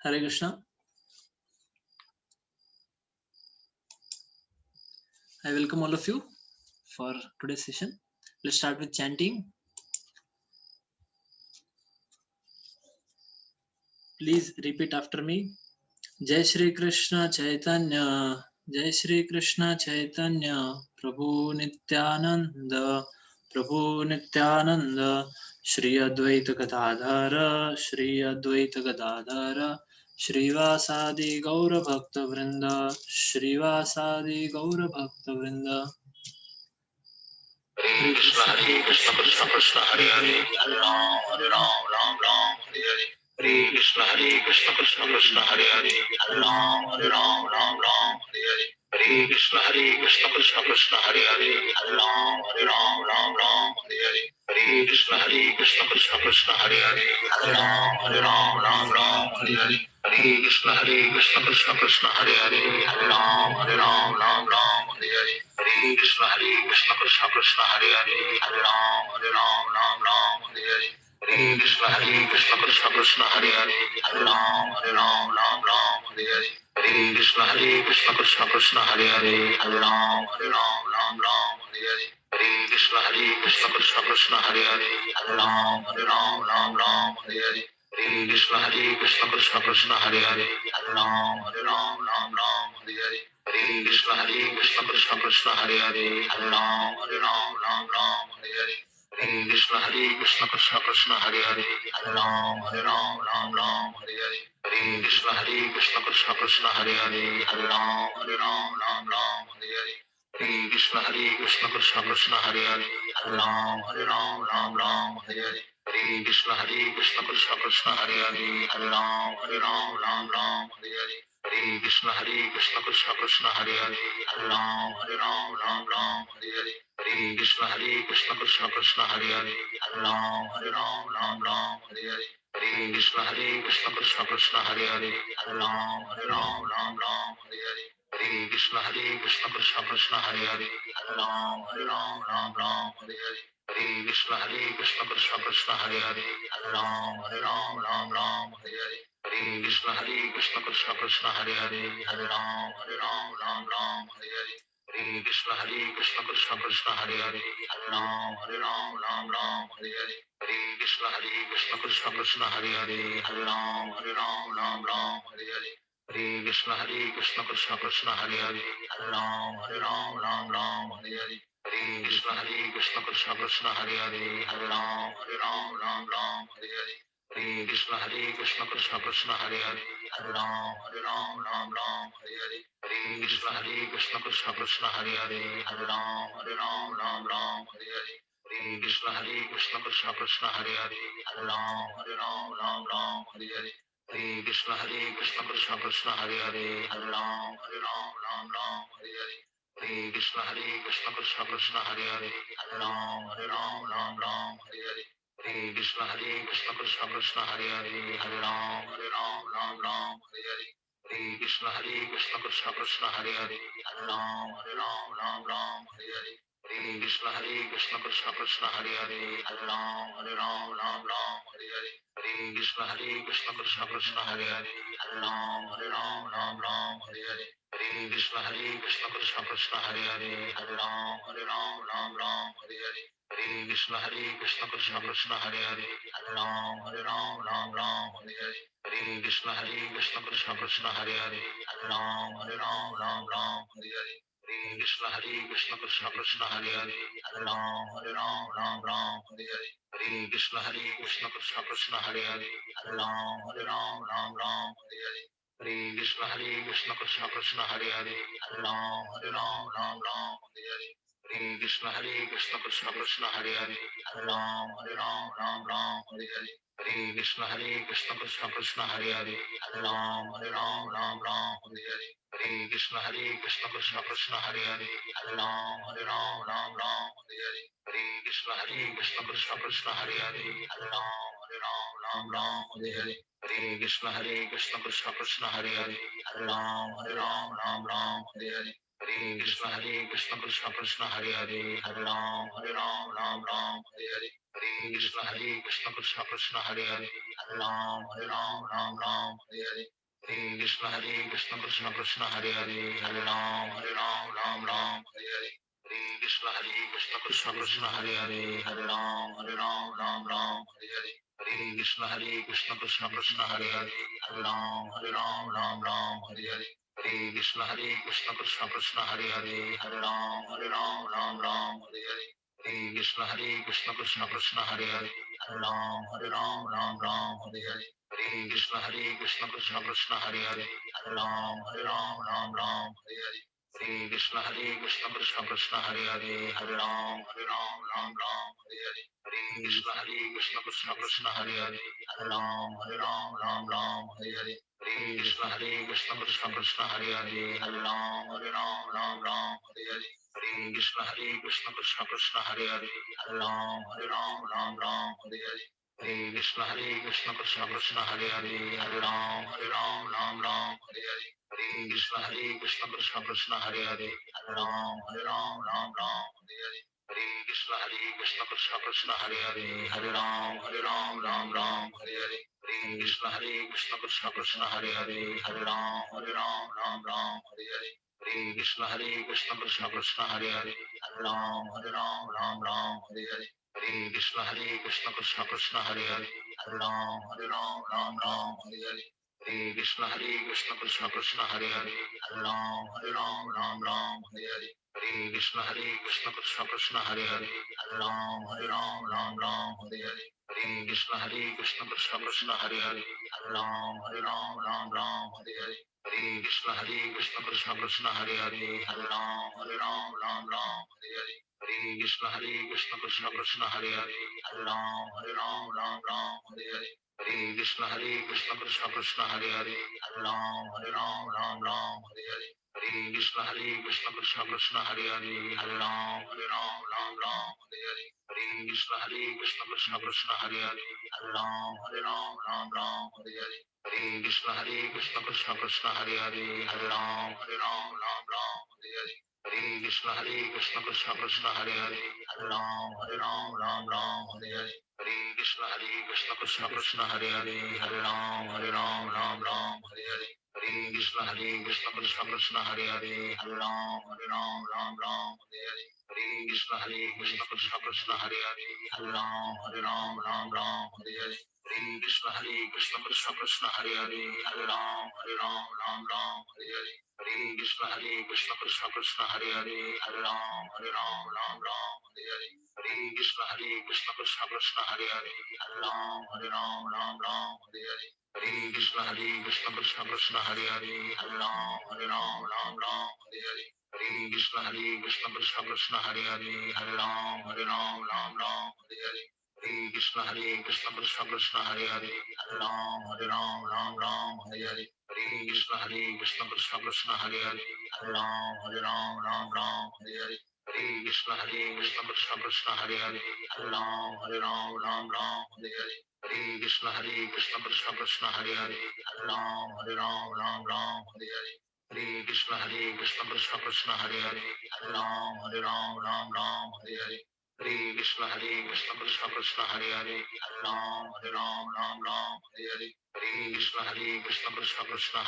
Hare Krishna. I welcome all of you for today's session. Let's start with chanting. Please repeat after me. Jai Shri Krishna Chaitanya, Jai Shri Krishna Chaitanya, Prabhu Nityananda, Prabhu Nityananda, Shri Advaita Gadadhara, Shri Advaita Gadadhara, Shrivasadi Gaura Bhakta Vrinda, Shrivasadi Gaura Bhakta Vrinda. Hare Krishna, Krishna Krishna, Hare Hare, Hare Ram, Ram Ram, Hare Hare. Hare Krishna, Krishna Krishna, Hare Hare, Hare Ram, Ram Ram, Hare Hare. Hare Krishna, Krishna Krishna, Hare Hare, Hare Ram, Ram Ram, Hare Hare. Hare Krishna, Krishna Krishna, Hare Hare, Hare Ram, Ram Ram, Hare Hare. Hare Krishna, Krishna Krishna, Hare Hare, Hare Ram, Ram Ram, Hare Hare. Hare Krishna, Krishna Krishna, Hare Hare, Hare Ram, Ram Ram, Hare Hare. Hare Krishna, Krishna Krishna, Hare Hare, Hare Ram, Ram Hare Hare. Hare Krishna, Krishna Krishna, Hare Hare, Hare Ram, Ram Hare Hare. Hare Krishna, Krishna Krishna, Hare Hare, Hare Ram, Ram Hare Hare. Hare Krishna, Krishna Krishna, Hare Hare, Hare Ram, Hare Hare. Hare Krishna, Krishna Krishna, Hare Hare, Hare Ram, Hare Hare. Hare Krishna, Krishna Krishna, Hare Hare, Hare Ram, Hare Hare. Hare Krishna, Krishna Krishna, Hare Hare, Hare Ram, Hare Hare. Hare Krishna, Krishna Krishna, Hare Hare, Hare Ram, Hare Hare. Hare Krishna, Krishna Krishna, Hare Hare, Hare Ram, Hare Hare. Hare Krishna, Krishna Krishna, Hare Hare, Hare Ram, Hare Hare. Hare Krishna, Krishna Krishna, Hare Hare, Hare Ram, Hare Hare. Hare Krishna, Krishna Krishna, Hare Hare, Hare Ram, Hare Hare. Hare Krishna, Krishna Krishna, Hare Hare, Hare Ram, Hare Hare. Hare Krishna, Krishna Krishna, Hare Hare, Hare Ram, Hare Hare. Hare Krishna, Krishna Krishna, Hare Hare, Hare Ram, Hare Hare. Hare Krishna, Krishna Krishna, Hare Hare, Hare Ram, Hare Hare. Hare Krishna, Krishna Krishna, Hare Hare, Hare Ram, Hare Hare. Hare Krishna, Krishna Krishna, Hare Hare, Hare Ram, Hare Hare. Hare Krishna, Krishna Krishna, Hare Hare, Hare Ram, Hare Hare. Hare Krishna, Krishna Krishna, Hare Hare, Hare Ram, Hare Hare. Hare Krishna, Krishna Krishna, Hare Hare, Hare Ram, Hare Hare. Hare Krishna, Krishna Krishna, Hare Hare, Hare Ram, Hare Hare. Hare Krishna, Krishna Krishna, Hare Hare, Hare Ram, Hare Hare. Hare Krishna, Krishna Krishna, Hare Hare, Hare Ram, Hare Hare. Hare Krishna, Krishna Krishna, Hare Hare, Hare Ram, Hare Hare. Hare Krishna, Krishna Krishna, Hare Hare, Hare Ram, Hare Hare. Hare Krishna, Krishna Krishna, Hare Hare, Hare Ram, Hare Hare. Hare Krishna, Krishna Krishna, Hare Hare, Hare Ram, Hare Hare. Hare Krishna, Krishna Krishna, Hare Hare, Hare Ram, Hare Hare. Hare Krishna, Krishna Krishna, Hare Hare, Hare Ram, Hare Hare. Hare Krishna, Krishna Krishna, Hare Hare, Hare Ram, Hare Hare. Hare Krishna, Krishna Krishna, Hare Hare, Hare Ram, Hare Hare. Hare Krishna, Krishna Krishna, Hare Hare, Hare Ram, Hare Hare. Hare Krishna, Krishna Krishna, Hare Hare, Hare Ram, Hare Hare. Hare Krishna, Krishna Krishna, Hare Hare, Hare Ram, Hare Hare. Hare Krishna, Krishna Krishna, Hare Hare, Hare Ram, Hare Hare. Hare Krishna, Krishna Krishna, Hare Hare, Hare Ram, Hare Hare. Hare Krishna, Krishna Krishna, Hare Hare, Hare Ram, Hare Hare. Hare Krishna, Krishna Krishna, Hare Hare, Hare Ram, Hare Hare. Hare Krishna, Krishna Krishna, Hare Hare, Hare Ram, Hare Hare. Hare Krishna, Krishna Krishna, Hare Hare, Hare Ram, Hare Ram, Ram Ram, Hare Hare. Hare Krishna, Krishna Krishna, Hare Hare, Hare Ram, Ram Ram, Hare Hare. Hare Krishna, Krishna Krishna, Hare Hare, Hare Ram, Ram Ram, Hare Hare. Hare Krishna, Krishna Krishna, Hare Hare, Hare Ram, Ram Ram, Hare Hare. Hare Krishna, Krishna Krishna, Hare Hare, Hare Ram, Ram Ram, Hare Hare. Hare Krishna, Krishna Krishna, Hare Hare, Hare Ram, Ram Ram, Hare Hare. Hare Krishna, Krishna Krishna, Hare Hare, Hare Ram, Ram Ram, Hare Hare. Hare Krishna, Krishna Krishna, Hare Hare, Hare Ram, Ram Ram, Hare Hare. Hare Krishna, Krishna Krishna, Hare Hare, Hare Ram, Ram Ram, Hare Hare. Hare Krishna, Krishna Krishna, Hare Hare, Hare Ram, Ram Ram, Hare Hare. Hare Krishna, Krishna Krishna, Hare Hare, Hare Ram, Ram Ram, Hare Hare. Hare Krishna, Krishna Krishna, Hare Hare, Hare Ram, Ram Ram, Hare Hare. Hare Krishna, Krishna Krishna, Hare Hare, Hare Ram, Ram Ram, Hare Hare. Hare Krishna, Krishna Krishna, Hare Hare, Hare Ram, Ram Ram, Hare Hare. Hare Krishna, Krishna Krishna, Hare Hare, Hare Ram, Ram Ram, Hare Hare. Hare Krishna, Krishna Krishna, Hare Hare, Hare Ram, Ram Ram, Hare Hare. Hare Krishna, Krishna Krishna, Hare Hare, Hare Ram, Ram Ram, Hare Hare. Hare Krishna, Krishna Krishna, Hare Hare, Hare Ram, Ram Ram, Hare Hare. Hare Krishna, Krishna Krishna, Hare Hare, Hare Ram, Ram Ram, Hare Hare. Hare Krishna, Krishna Krishna, Hare Hare, Hare Ram, Ram Ram, Hare Hare. Hare Krishna, Krishna Krishna, Hare Hare, Hare Ram, Ram Ram, Hare Hare. Hare Krishna, Krishna Krishna, Hare Hare, Hare Ram, Ram Ram, Hare Hare. Hare Krishna, Krishna Krishna, Hare Hare, Hare Ram, Ram Ram, Hare Hare. Hare Krishna, Krishna Krishna, Hare Hare, Hare Ram, Ram Ram, Hare Hare. Hare Krishna, Krishna Krishna, Hare Hare, Hare Ram, Ram Ram, Hare Hare. Hare Krishna, Krishna Krishna, Hare Hare, Hare Ram, Ram Ram, Hare Hare. Hare Krishna, Krishna Krishna, Hare Hare, Hare Ram, Ram Ram, Hare Hare. Hare Krishna, Krishna Krishna, Hare Hare, Hare Ram, Ram Ram, Hare Hare. Hare Krishna, Krishna Krishna, Hare Hare, Hare Ram, Ram Ram, Hare Hare. Hare Krishna, Krishna Krishna, Hare Hare, Hare Ram, Ram Ram, Hare Hare. Hare Krishna, Krishna Krishna, Hare Hare, Hare Ram, Ram Ram, Hare Hare. Hare Krishna, Krishna Krishna, Hare Hare, Hare Ram, Ram Ram, Hare Hare. Hare Krishna, Krishna Krishna, Hare Hare, Hare Ram, Ram Ram, Hare Hare. Hare Krishna, Krishna Krishna, Hare Hare, Hare Ram, Ram Ram, Hare Hare. Hare Krishna, Krishna Krishna, Hare Hare, Hare Ram, Ram Ram, Hare Hare. Hare Krishna, Krishna Krishna, Hare Hare, Hare Ram, Ram Ram, Hare Hare. Hare Krishna, Krishna Krishna, Hare Hare, Hare Ram, Ram Ram, Hare Hare. Hare Krishna, Krishna Krishna, Hare Hare, Hare Ram, Ram Ram, Hare Hare. Hare Krishna, Krishna Krishna, Hare Hare, Hare Ram, Ram Ram, Hare Hare. Hare Krishna, Krishna Krishna, Hare Hare, Hare Ram, Ram Ram, Hare Hare. Hare Krishna, Krishna Krishna, Hare Hare, Hare Ram, Ram Ram, Hare Hare. Hare Krishna, Krishna Krishna,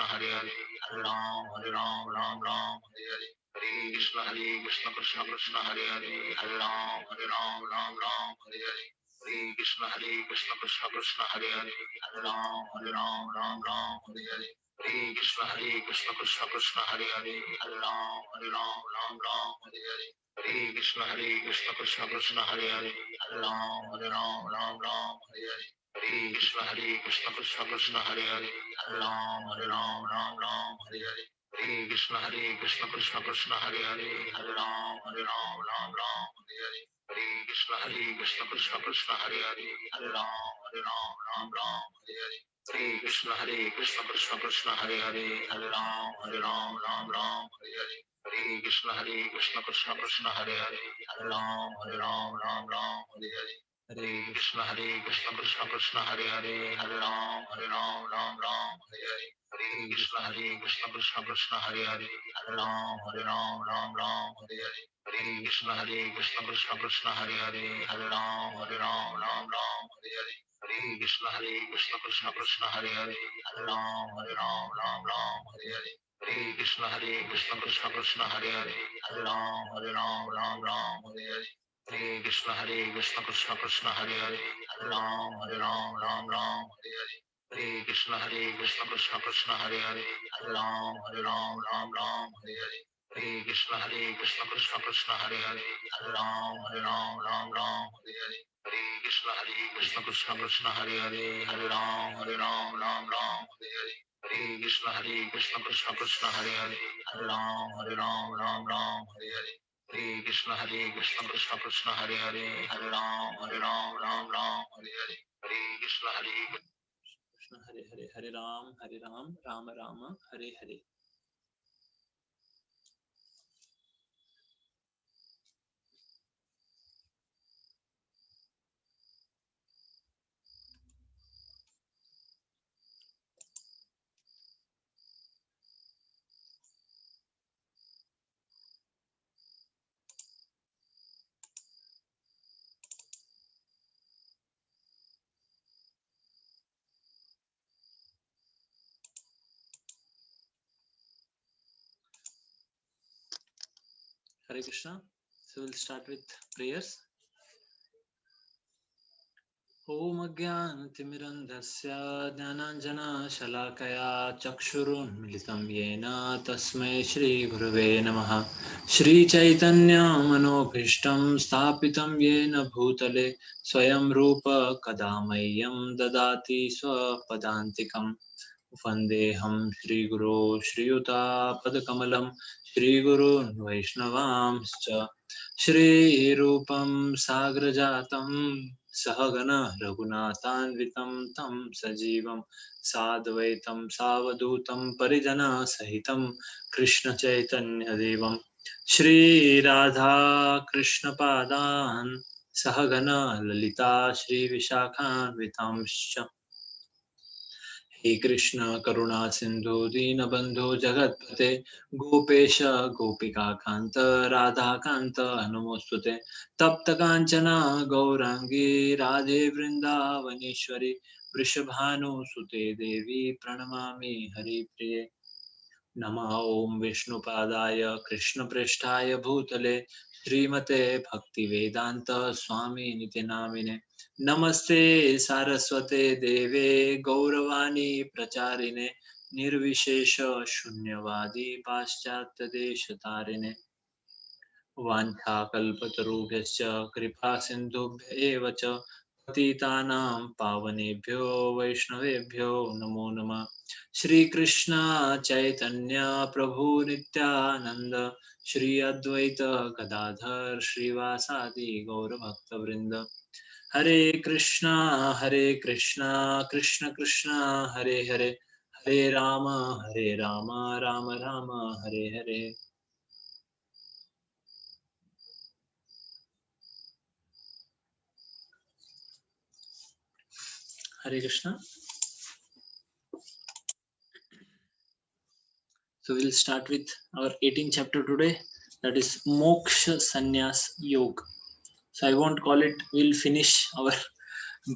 Hare Hare, Hare Ram, Ram Hare Hare. Hare Krishna, Krishna Krishna, Hare Hare, Hare Ram, Ram Hare Hare. Hare Krishna, Krishna Krishna, Hare Hare, Hare Ram, Ram Hare Hare. Hare Krishna, Krishna Krishna, Hare Hare, Hare Ram, Ram Hare Hare. Hare Krishna, Krishna Krishna, Hare Hare, Hare Ram, Ram Hare Hare. Hare Krishna, Krishna Krishna, Hare Hare, Hare Ram, Ram Hare Hare. Hare Krishna, Krishna Krishna, Hare Hare, Hare Ram, Ram Hare Hare. Hare Krishna, Krishna Krishna, Hare Hare, Hare Ram, Ram Hare Hare. Hare Krishna, Krishna Krishna, Hare Hare, Hare Ram Hare Hare. Hare Krishna, Krishna Krishna, Hare Hare, Hare Ram Hare Hare. Hare Krishna, Krishna Krishna, Hare Hare, Hare Ram Hare Hare. Krishna Krishna Krishna Hare Hare Hare Ram Ram Ram Hare Hare Hare Krishna Krishna Krishna Hare Hare Hare Ram Ram Ram Hare Hare Hare Krishna Krishna Krishna Hare Hare Hare Ram Ram Hare Hare Hare Krishna Krishna Krishna Hare Hare Hare Ram Ram Hare Hare Hare Krishna Krishna Krishna Hare Hare Hare Ram Ram Hare Hare Hare Krishna Krishna Krishna Hare Hare Hare Ram Ram Hare Hare Hare Krishna Krishna Krishna Hare Hare Hare Ram Ram Hare Hare Hare Krishna Krishna Krishna Hare Hare Hare Ram Ram Hare Hare Hare Krishna Krishna Krishna Hare Hare Hare Ram Hare Hare Hare Krishna Krishna Krishna Hare Hare Hare Ram Hare Hare Hare Krishna Krishna Krishna Hare Hare Hare Ram Hare Hare Hare Krishna Krishna Hare Hare Hare Ram Rama Rama Hare Hare. Hare Krishna. So we'll start with prayers. Om Ajnanatimirandhasya Jnananjana Chakshurunmilitam Yena Tasmai Shri Gurave Namaha. Shri Chaitanya Manobhishtam Sthapitam Yena Bhutale Swayam Rupa Kadamayyam Dadati Swapadantikam. Vandeham Shri Guru Shriyuta Padakamalam Shri Guru Vaishnavamscha Shri Rupam Sagrajatam Sahagana Raghunathanvitam Tam Sajivam Sadvaitam Savadutam Parijana Sahitam Krishna Chaitanya Devam Shri Radha Krishna Padan Sahagana Lalita Shri Vishakhanvitamscha हे कृष्ण करुणा सिंधु दीनबंधु जगतपते गोपेश गोपिका कांत राधा कांत नमोस्तुते तप्त कांचना गौरांगी राधे वृंदावनेश्वरी वृषभानुसुते देवी प्रणमामि हरिप्रिये नमः ओं विष्णुपादाय कृष्णप्रेष्ठाय भूतले श्रीमते भक्तिवेदांत स्वामी निति नामिने नमस्ते सारस्वते देवे गौरवाणी प्रचारिणे निर्विशेष शून्यवादी पाश्चात्य देशतारिणे वाञ्छाकल्पतरुभ्यश्च कृपा सिन्धुभ्य एव च पतितानां पावनेभ्यो वैष्णवेभ्यो नमो नमः श्रीकृष्ण चैतन्य प्रभु नित्यानंद श्री अद्वैत गदाधर श्रीवासादि गौरभक्तवृंद हरे Krishna Krishna Krishna Hare Hare Hare Ram Ram Ram Hare Hare. Hare Krishna. So we'll start with our 18th chapter today, that is Moksha Sannyas Yoga. So I won't call it, we'll finish our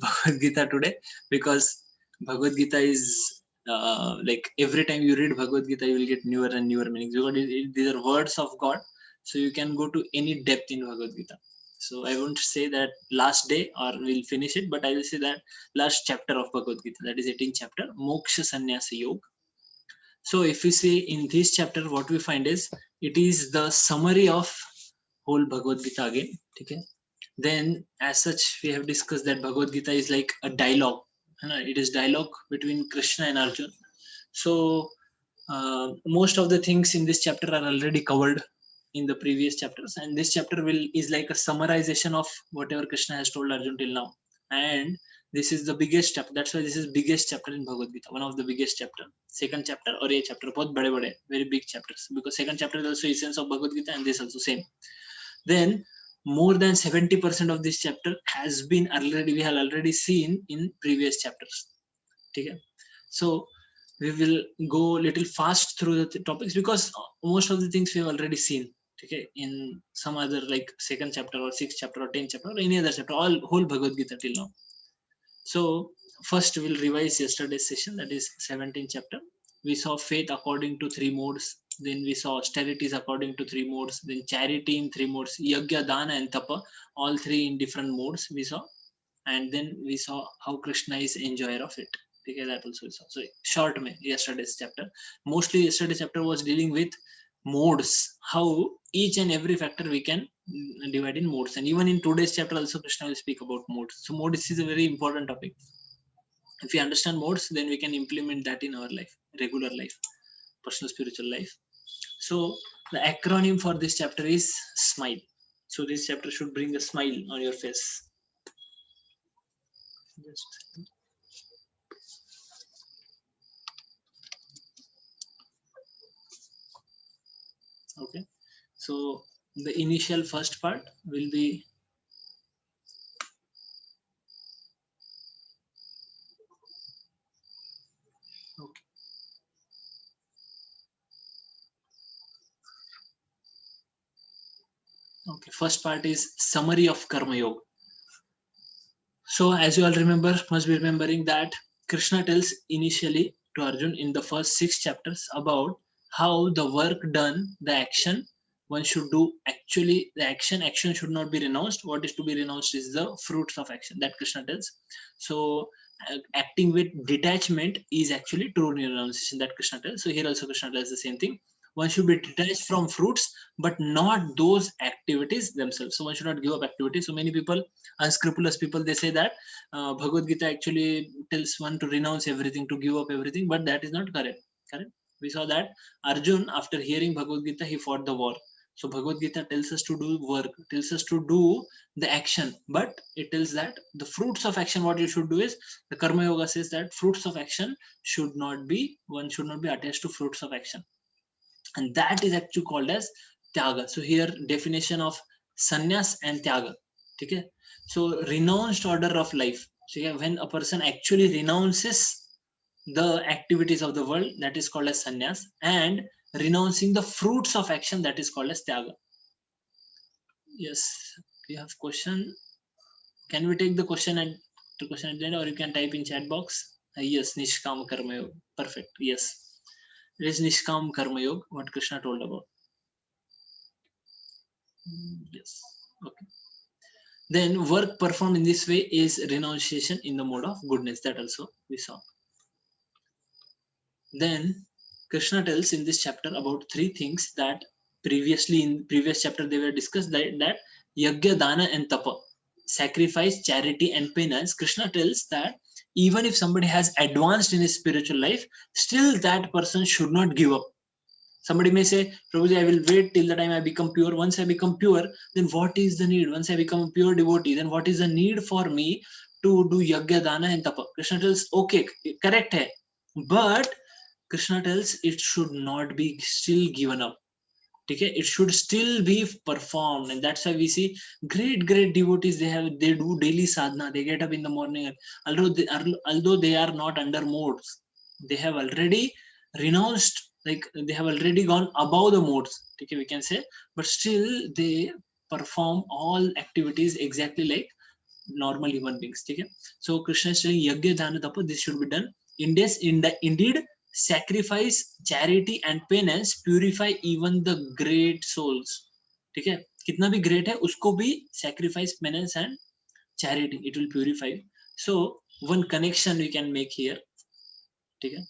Bhagavad Gita today, because Bhagavad Gita is like every time you read Bhagavad Gita, you will get newer and newer meanings, because these are words of God. So you can go to any depth in Bhagavad Gita. So I won't say that last day or we'll finish it, but I will say that last chapter of Bhagavad Gita, that is 18th chapter, Moksha Sannyasa Yoga. So if we see in this chapter, what we find is it is the summary of whole Bhagavad Gita again. Okay. Then as such, we have discussed that Bhagavad Gita is like a dialogue. It is dialogue between Krishna and Arjuna. So most of the things in this chapter are already covered in the previous chapters, and this chapter is like a summarization of whatever Krishna has told Arjuna till now. And this is the biggest chapter. That's why this is biggest chapter in Bhagavad Gita, one of the biggest chapter. Second chapter or a chapter, both very big chapters, because second chapter is also essence of Bhagavad Gita, and this also same. Then more than 70% of this chapter has been already, we have already seen in previous chapters. Okay? So we will go little fast through the topics because most of the things we have already seen. Okay, in some other like second chapter or sixth chapter or 10th chapter or any other chapter, all whole Bhagavad Gita till now. So first we'll revise yesterday's session, that is 17th chapter. We saw faith according to 3 modes. Then we saw austerities according to 3 modes. Then charity in 3 modes. Yagya, Dana and Tapa, all 3 in different modes we saw. And then we saw how Krishna is enjoyer of it. Okay, that also we saw. So short mein, yesterday's chapter. Mostly yesterday's chapter was dealing with modes, how each and every factor we can divide in modes. And even in today's chapter also Krishna will speak about modes. So modes is a very important topic. If we understand modes, then we can implement that in our life, regular life, personal spiritual life. So the acronym for this chapter is SMILE. So this chapter should bring a smile on your face. Just okay. So the initial first part will be okay. Okay, first part is summary of Karma Yoga. So as you all remember, must be remembering that Krishna tells initially to Arjun in the first 6 chapters about how the work done, the action one should do, actually the action should not be renounced. What is to be renounced is the fruits of action, that Krishna tells. So acting with detachment is actually true renunciation, that Krishna tells. So here also Krishna tells the same thing. One should be detached from fruits, but not those activities themselves. So one should not give up activities. So many people, unscrupulous people, they say that Bhagavad Gita actually tells one to renounce everything, to give up everything, but that is not correct. Correct? We saw that Arjun, after hearing Bhagavad Gita, he fought the war. So Bhagavad Gita tells us to do work, tells us to do the action, but it tells that the fruits of action, what you should do is, the Karma Yoga says that fruits of action should not be, one should not be attached to fruits of action. And that is actually called as Tyaga. So here definition of sannyas and Tyaga. Okay? So renounced order of life. So yeah, when a person actually renounces the activities of the world, that is called as sannyas, and renouncing the fruits of action, that is called as Tyaga. Yes, we have question. Can we take the question at the end, or you can type in chat box? Yes, Nishkam Karma Yoga. Perfect. Yes. It is Nishkam Karma Yoga, what Krishna told about. Yes. Okay. Then work performed in this way is renunciation in the mode of goodness. That also we saw. Then Krishna tells in this chapter about 3 things that previously in previous chapter they were discussed, that Yagya, Dana and Tapa, sacrifice, charity and penance. Krishna tells that even if somebody has advanced in his spiritual life, still that person should not give up. Somebody may say, Prabhuji, I will wait till the time I become pure. Once I become pure, then what is the need? Once I become a pure devotee, then what is the need for me to do Yagya, Dana and Tapa? Krishna tells, okay, correct hai. But Krishna tells it should not be still given up. Okay? It should still be performed. And that's why we see great devotees, they do daily sadhana. They get up in the morning. Although they are not under modes, they have already renounced, like they have already gone above the modes, okay, we can say, but still they perform all activities exactly like normal human beings. Okay? So Krishna is telling Yagya, Dana, Tapa, this should be done. Indeed, sacrifice, charity and penance purify even the great souls. ठीक है? कितना भी great है, उसको भी sacrifice, penance and charity, it will purify. So one connection we can make here. ठीक है?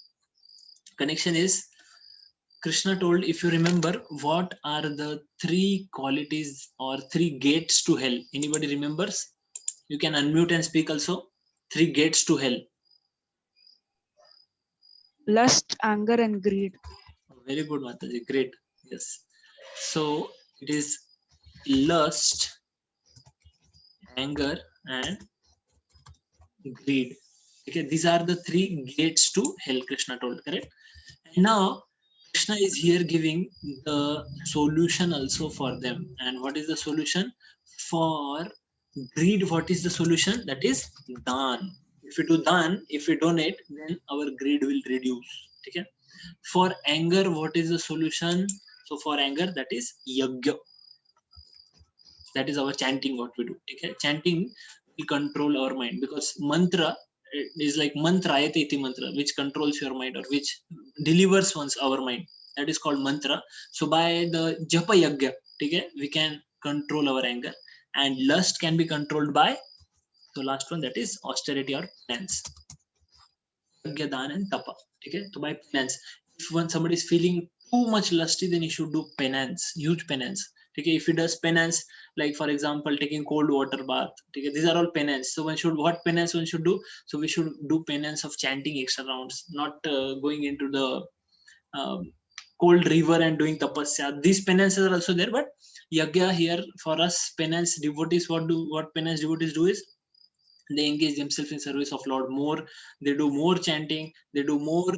Connection is, Krishna told, if you remember, what are the 3 qualities or 3 gates to hell? Anybody remembers? You can unmute and speak also. 3 gates to hell. Lust, anger, and greed. Very good, Mataji. Great. Yes. So it is lust, anger, and greed. Okay, these are the 3 gates to hell, Krishna told, correct? And now Krishna is here giving the solution also for them. And what is the solution for greed? What is the solution? That is dan. If we do dan, if we donate, then our greed will reduce. Okay. For anger, what is the solution? So for anger, that is yajna. That is our chanting, what we do. Okay. Chanting will control our mind, because mantra is like mantra, ayati iti mantra, which controls your mind or which delivers our mind. That is called mantra. So by the japa yajna, okay, we can control our anger, and lust can be controlled by the last one, that is austerity or penance. Yajna, dan and tapa. Okay. So by penance, if when somebody is feeling too much lusty, then he should do penance, huge penance. Okay, if he does penance, like for example taking cold water bath, okay, these are all penance. So what penance one should do? So we should do penance of chanting extra rounds, not going into the cold river and doing tapasya. These penances are also there, but yajna here for us, penance devotees, what penance devotees do is they engage themselves in service of Lord more. They do more chanting, they do more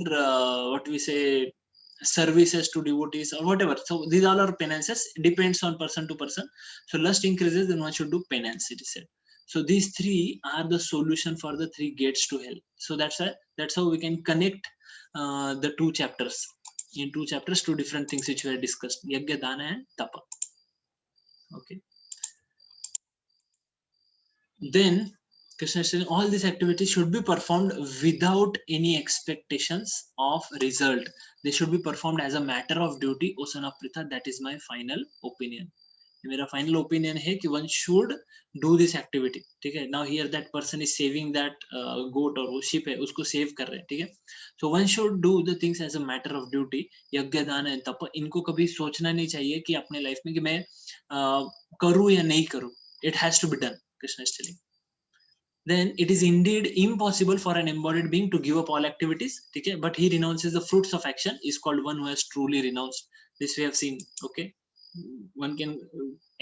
what we say, services to devotees or whatever. So these all are penances, depends on person to person. So lust increases, then one should do penance, it is said. So these three are the solution for the three gates to hell. So that's how we can connect the two chapters. In two chapters, two different things which were discussed: yajna, dana and tapa. Okay. Then Krishna is saying all these activities should be performed without any expectations of result. They should be performed as a matter of duty. O son of Pritha, that is my final opinion. मेरा final opinion है कि one should do this activity. ठीक है. Now here that person is saving that goat और वो ship है, उसको save कर रहे हैं. ठीक है. So one should do the things as a matter of duty. यज्ञ, दान एंड तप, इनको कभी सोचना नहीं चाहिए कि अपने लाइफ में कि मैं करूं या नहीं करूं. It has to be done. Krishna is telling. Then it is indeed impossible for an embodied being to give up all activities. Okay, but he renounces the fruits of action, is called one who has truly renounced. This we have seen. Okay, one can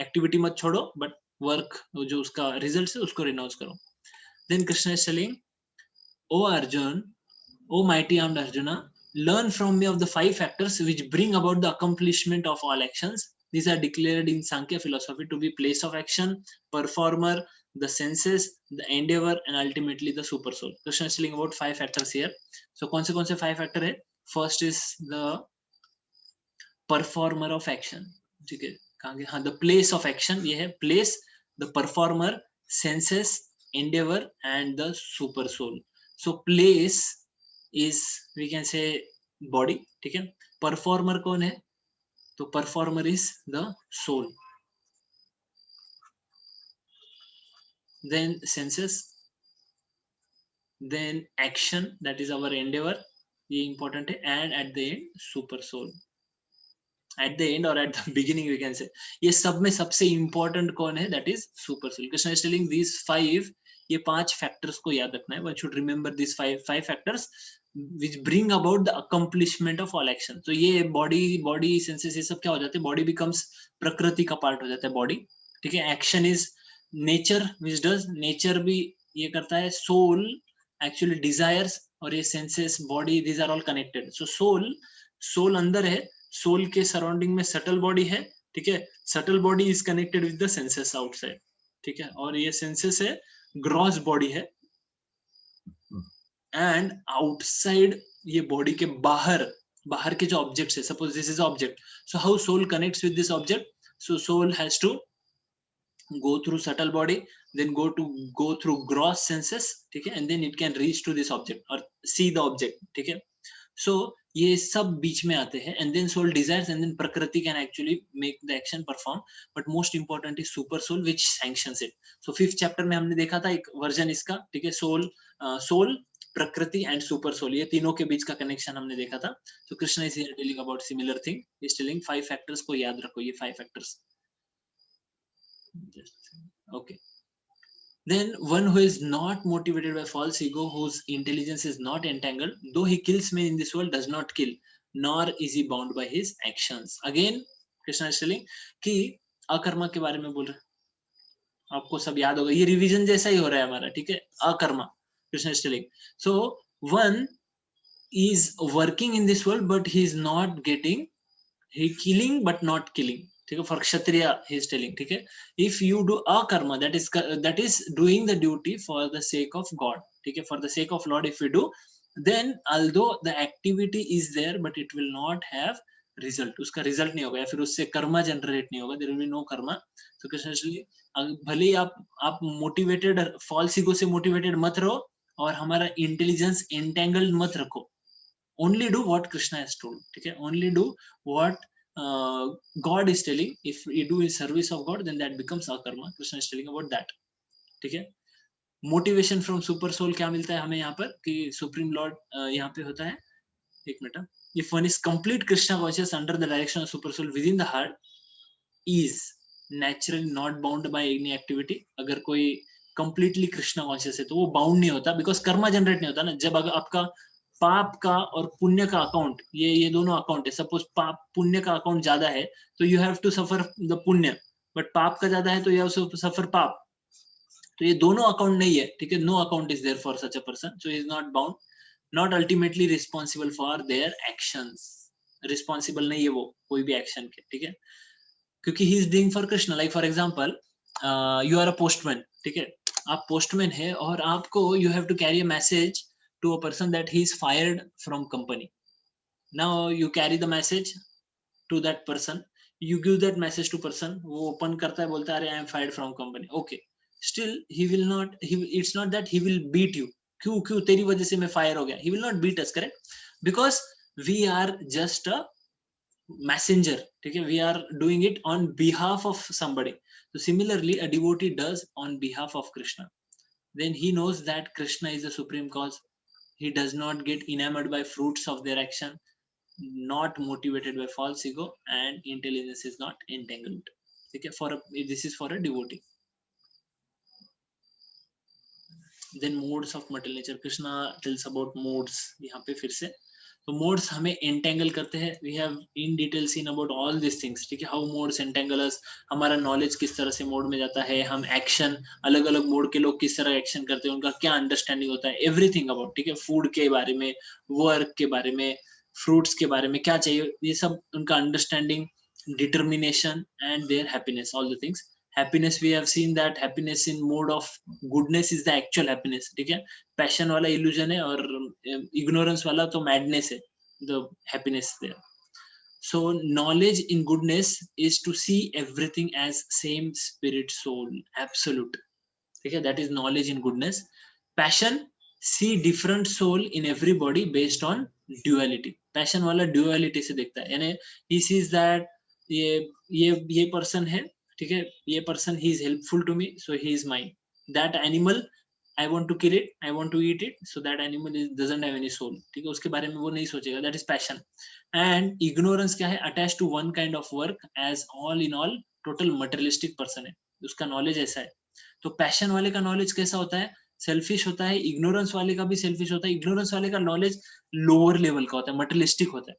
activity mat छोड़ो, but work जो उसका results है उसको renounce करो. Then Krishna is telling, O Arjun, O mighty armed Arjuna, learn from me of the 5 factors which bring about the accomplishment of all actions. These are declared in Sankhya philosophy to be place of action, performer, the senses, the endeavor, and ultimately the super soul. Krishna is telling about 5 factors here. So कौन से 5 factor है? First is the performer of action. ठीक है. हाँ, the place of action ये है. Place, the performer, senses, endeavor, and the super soul. So place is, we can say, body. ठीक है. Performer कौन है? तो performer is the soul. Then senses, then action, that is our endeavor, ये important है, and at the end super soul. At the end or at the beginning we can say, ये सब में सबसे important कौन है? That is super soul. Krishna is telling these 5, ये 5 factors को याद रखना है. One should remember these 5 factors which bring about the accomplishment of all action. तो ये body senses ये सब क्या हो जाते हैं? Body becomes प्रकृति का part हो जाता है body. ठीक है. Action is nature which does, nature भी ये करता है. Soul actually desires, और ये senses, body, these are all connected. So soul अंदर है, soul के surrounding में subtle body है. ठीक है. Subtle body is connected with the senses outside. ठीक है. और ये senses है, gross body है, and outside ये body के बाहर के जो objects है. Suppose this is object. So how soul connects with this object? So soul has to go through subtle body, then go through gross senses. ठीक है. And then it can reach to this object or see the object. ठीक है. So ये सब बीच में आते हैं, and then soul desires, and then prakriti can actually make the action perform. But most important is super soul which sanctions it. So 5th chapter में हमने देखा था एक वर्जन इसका. ठीक है. soul, prakriti and super soul, ये तीनों के बीच का कनेक्शन हमने देखा था. So Krishna is here telling about similar thing. He is telling 5 factors को याद रखो, ये 5 factors. Okay. Then one who is not motivated by false ego, whose intelligence is not entangled, though he kills men in this world, does not kill, nor is he bound by his actions. Again, Krishna is telling कि अकर्मा के बारे में बोल रहे. आपको सब याद होगा, ये रिवीजन जैसा ही हो रहा है हमारा. ठीक है. अकर्मा, Krishna is telling. So one is working in this world, but he is not getting, he killing but not killing. ठीक है, for kshatriya he is telling. ठीक है, if you do a karma, that is doing the duty for the sake of God. ठीक है, for the sake of Lord if we do, then although the activity is there but it will not have result, उसका result नहीं होगा, या फिर उससे Karma generate नहीं होगा, there will be no karma. So Krishna भले ही आप मोटिवेटेड फॉल्स ईगो से मोटिवेटेड मत रहो और हमारा इंटेलिजेंस एंटेंगल्ड मत रखो. Only do what Krishna has told. ठीक है, only do what God is telling. If we do in service of God, then that becomes our karma. Krishna is telling about that. ठीक है, motivation from super soul क्या मिलता है हमें यहाँ पर कि सुप्रीम लॉर्ड यहाँ पे होता है. एक minute. If one is complete Krishna conscious under the direction of super soul within the heart, is naturally not bound by any activity. अगर कोई completely Krishna conscious है तो वो बाउंड नहीं होता, बिकॉज कर्मा जनरेट नहीं होता ना. जब अगर आपका पाप का और पुण्य का अकाउंट, ये दोनों अकाउंट है, सपोज पाप पुण्य का अकाउंट ज्यादा है तो you have to suffer the पुण्य, बट पाप का ज्यादा है तो यू हैव टू सफर पाप. तो ये दोनों अकाउंट नहीं है. ठीक है, no account is there for such a person, so is not bound, not ultimately responsible for their actions. Responsible नहीं है वो कोई भी एक्शन के. ठीक है, क्योंकि he is doing for Krishna. Like for example you are a postman. ठीक है, आप पोस्टमैन है और आपको you have to carry a message to a person that he is fired from company. Now you carry the message to that person, you give that message to person, वो open करता है, बोलता है अरे I am fired from company. Okay, still he will not, it's not that he will beat you. क्यों तेरी वजह से मैं फायर हो गया. He will not beat us, correct? Because we are just a messenger. ठीक है, we are doing it on behalf of somebody. So similarly a devotee does on behalf of Krishna. Then he knows that Krishna is the supreme cause. He does not get enamored by fruits of their action, not motivated by false ego, and intelligence is not entangled. Okay, this is for a devotee. Then modes of material nature. Krishna tells about modes. यहाँ पे फिर से तो modes हमें entangle करते हैं. We have in detail seen about all these things. ठीक है, how modes entangle us. हमारा knowledge किस तरह से mode में जाता है, हम action अलग अलग mode के लोग किस तरह action करते हैं, उनका क्या understanding होता है, everything about. ठीक है, food के बारे में, work के बारे में, fruits के बारे में क्या चाहिए, ये सब उनका understanding, determination and their happiness, all the things. Happiness, we have seen that happiness in mode of goodness is the actual happiness. ठीक है, पैशन वाला illusion है और ignorance वाला तो madness है, the happiness there. So knowledge in goodness is to see everything as same spirit soul, absolute. ठीक है, that is knowledge in goodness. Passion, see different soul in everybody based on duality. Passion वाला duality से देखता है, यानी he sees that ये person है, ठीक है, ये person he is helpful to me, so he is mine. That animal I want to kill it, I want to eat it, so that animal doesn't have any soul. ठीक है, उसके बारे में वो नहीं सोचेगा. That is passion. And ignorance क्या है, attached to one kind of work as all in all total materialistic person है, उसका knowledge ऐसा है. तो पैशन वाले का नॉलेज कैसा होता है, सेल्फिश होता है. इग्नोरेंस वाले का भी सेल्फिश होता है. इग्नोरेंस वाले का नॉलेज लोअर लेवल का होता है, मटेरियलिस्टिक होता है.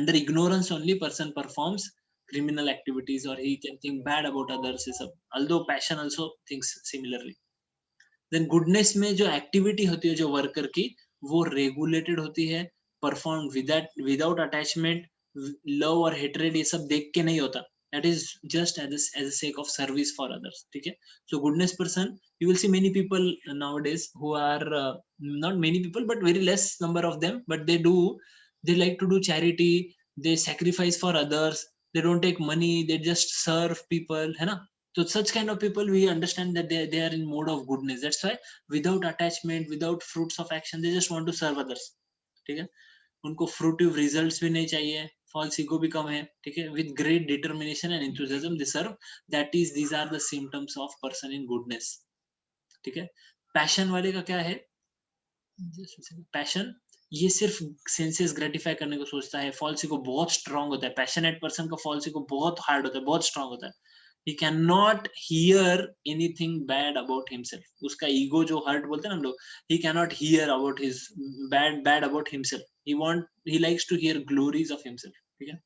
Under ignorance only person performs criminal activities or he can think bad about others, although passion also thinks similarly. Then goodness में जो एक्टिविटी होती है जो वर्कर की, वो रेगुलेटेड होती है, परफॉर्म विदाउट अटैचमेंट, लव और हेट्रेड ये सब देख के नहीं होता. That is just as a sake of service for others. ठीक है, so goodness person, you will see many people nowadays who are not many people but very less number of them, but they like to do charity, they sacrifice for others, they don't take money, they just serve people, है ना. So such kind of people, we understand that they are in mode of goodness. That's why without attachment, without fruits of action, they just want to serve others. ठीक है, उनको fruitive results भी नहीं चाहिए, false ego भी कम है. ठीक है, with great determination and enthusiasm they serve. These are the symptoms of person in goodness. ठीक है, passion वाले का क्या है, passion ये सिर्फ सेंसेस ग्रेटिफाई करने को सोचता है. फॉल्स ईगो बहुत स्ट्रांग होता है. पैशनेट पर्सन का फॉल्स ईगो बहुत हार्ड होता है, बहुत स्ट्रांग होता है. He cannot hear anything bad about himself. उसका ईगो जो हर्ट बोलते हैं ना हम लोग, he cannot hear about his bad about himself. He likes to hear glories of himself. ठीक है,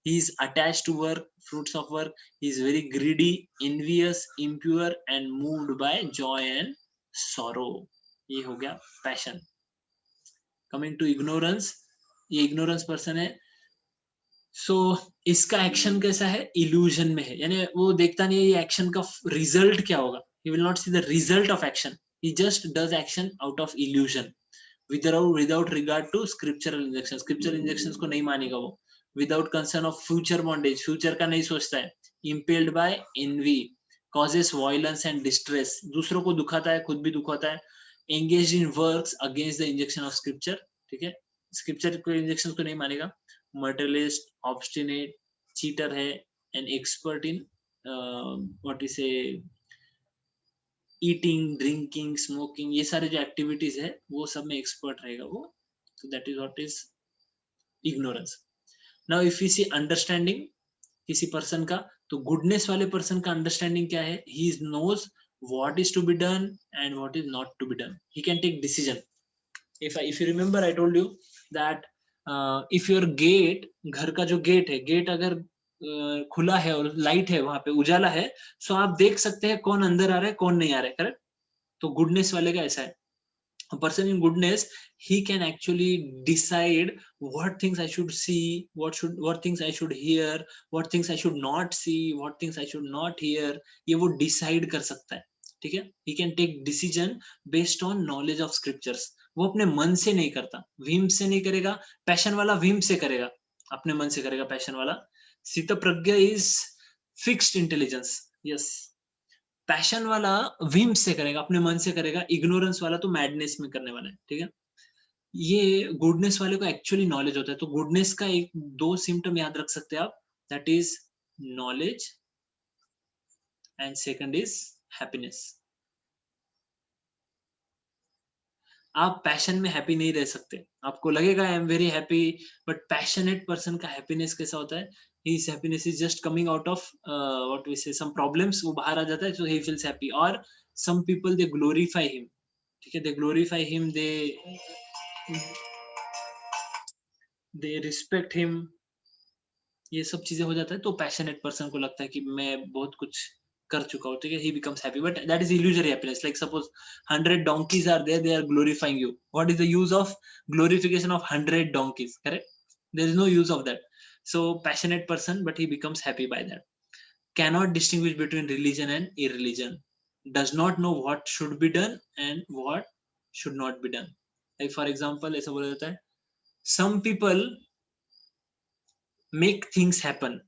he is attached to work, fruits of work. He is very greedy, envious, impure and moved by joy and sorrow. ये हो गया passion. Coming to ignorance, ये ignorance person है. सो इसका action कैसा है, इल्यूजन में है, यानी वो देखता नहीं है ये एक्शन का रिजल्ट क्या होगा. He will not see the result of action, he just does action out of illusion without regard to scriptural injunction. Scriptural injunctions को नहीं मानेगा वो. Without concern of future bondage, future का नहीं सोचता है. Impelled by envy, causes violence and distress, दूसरों को दुखाता है, खुद भी दुखाता है. Engage in works against the injunction of scripture. ठीक है, स्क्रिप्चर के इंजेक्शन को नहीं मानेगा. मटेरियलिस्ट, ऑब्स्टिनेट, चीटर है, and expert in what is a eating, drinking, smoking, ये सारे जो एक्टिविटीज है वो सब में एक्सपर्ट रहेगा वो. So that is what is ignorance. Now if we see understanding किसी पर्सन का, तो गुडनेस वाले पर्सन का अंडरस्टैंडिंग क्या है, he knows what is to be done and what is not to be done. He can take decision. If you remember I told you that if your gate, घर का जो gate है, gate अगर खुला है और लाइट है, वहां पे उजाला है, सो आप देख सकते हैं कौन अंदर आ रहा है, कौन नहीं आ रहा है. करेक्ट. तो गुडनेस वाले का ऐसा है. A person in goodness, he can actually decide what things I should see, what things I should hear, what things I should not see, what things I should not hear. ये वो decide कर सकता है. ठीक है. He can take decision based on knowledge of scriptures. वो अपने मन से नहीं करता, whim से नहीं करेगा. पैशन वाला whim से करेगा, अपने मन से करेगा. पैशन वाला स्थित प्रज्ञा is fixed intelligence. Yes. Passion वाला विम से करेगा, अपने मन से करेगा. इग्नोरेंस वाला तो मैडनेस में करने वाला है. ठीक है. ये गुडनेस वाले को एक्चुअली नॉलेज होता है. तो गुडनेस का एक दो सिम्टम याद रख सकते हैं आप, that is knowledge and second is happiness. आप पैशन में हैप्पी नहीं रह सकते. आपको लगेगा I am very happy, but passionate person का हैप्पीनेस कैसा होता है, his happiness is just coming out of what we say some problems, वो बाहर आ जाता है, so he feels happy. Or some people they glorify him. ठीक है, they glorify him, they respect him. ये सब चीजें हो जाता है. तो पैशनेट पर्सन को लगता है कि मैं बहुत कुछ कर चुका हूँ. ठीक है, he becomes happy, but that is illusory happiness. Like suppose 100 donkeys are there, they are glorifying you. What is the use of glorification of 100 donkeys? Correct? There is no use of that. So passionate person, but he becomes happy by that. Cannot distinguish between religion and irreligion. Does not know what should be done and what should not be done. Like for example, ऐसा बोला जाता है, some people make things happen.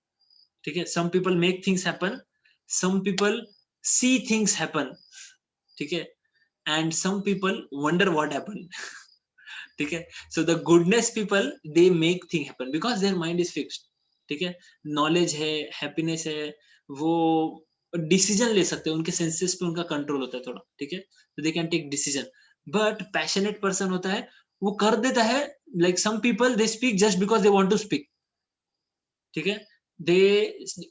ठीक है, some people make things happen, some people see things happen. ठीक है, and some people wonder what happened. ठीक है. So the goodness people, they make thing happen because their mind is fixed. ठीक है, knowledge है, happiness है, वो decision ले सकते हैं, उनके सेंसेस पे उनका कंट्रोल होता है थोड़ा. ठीक है, तो they can take decision. But passionate person होता है, वो कर देता है. Like some people they speak just because they want to speak. ठीक है, दे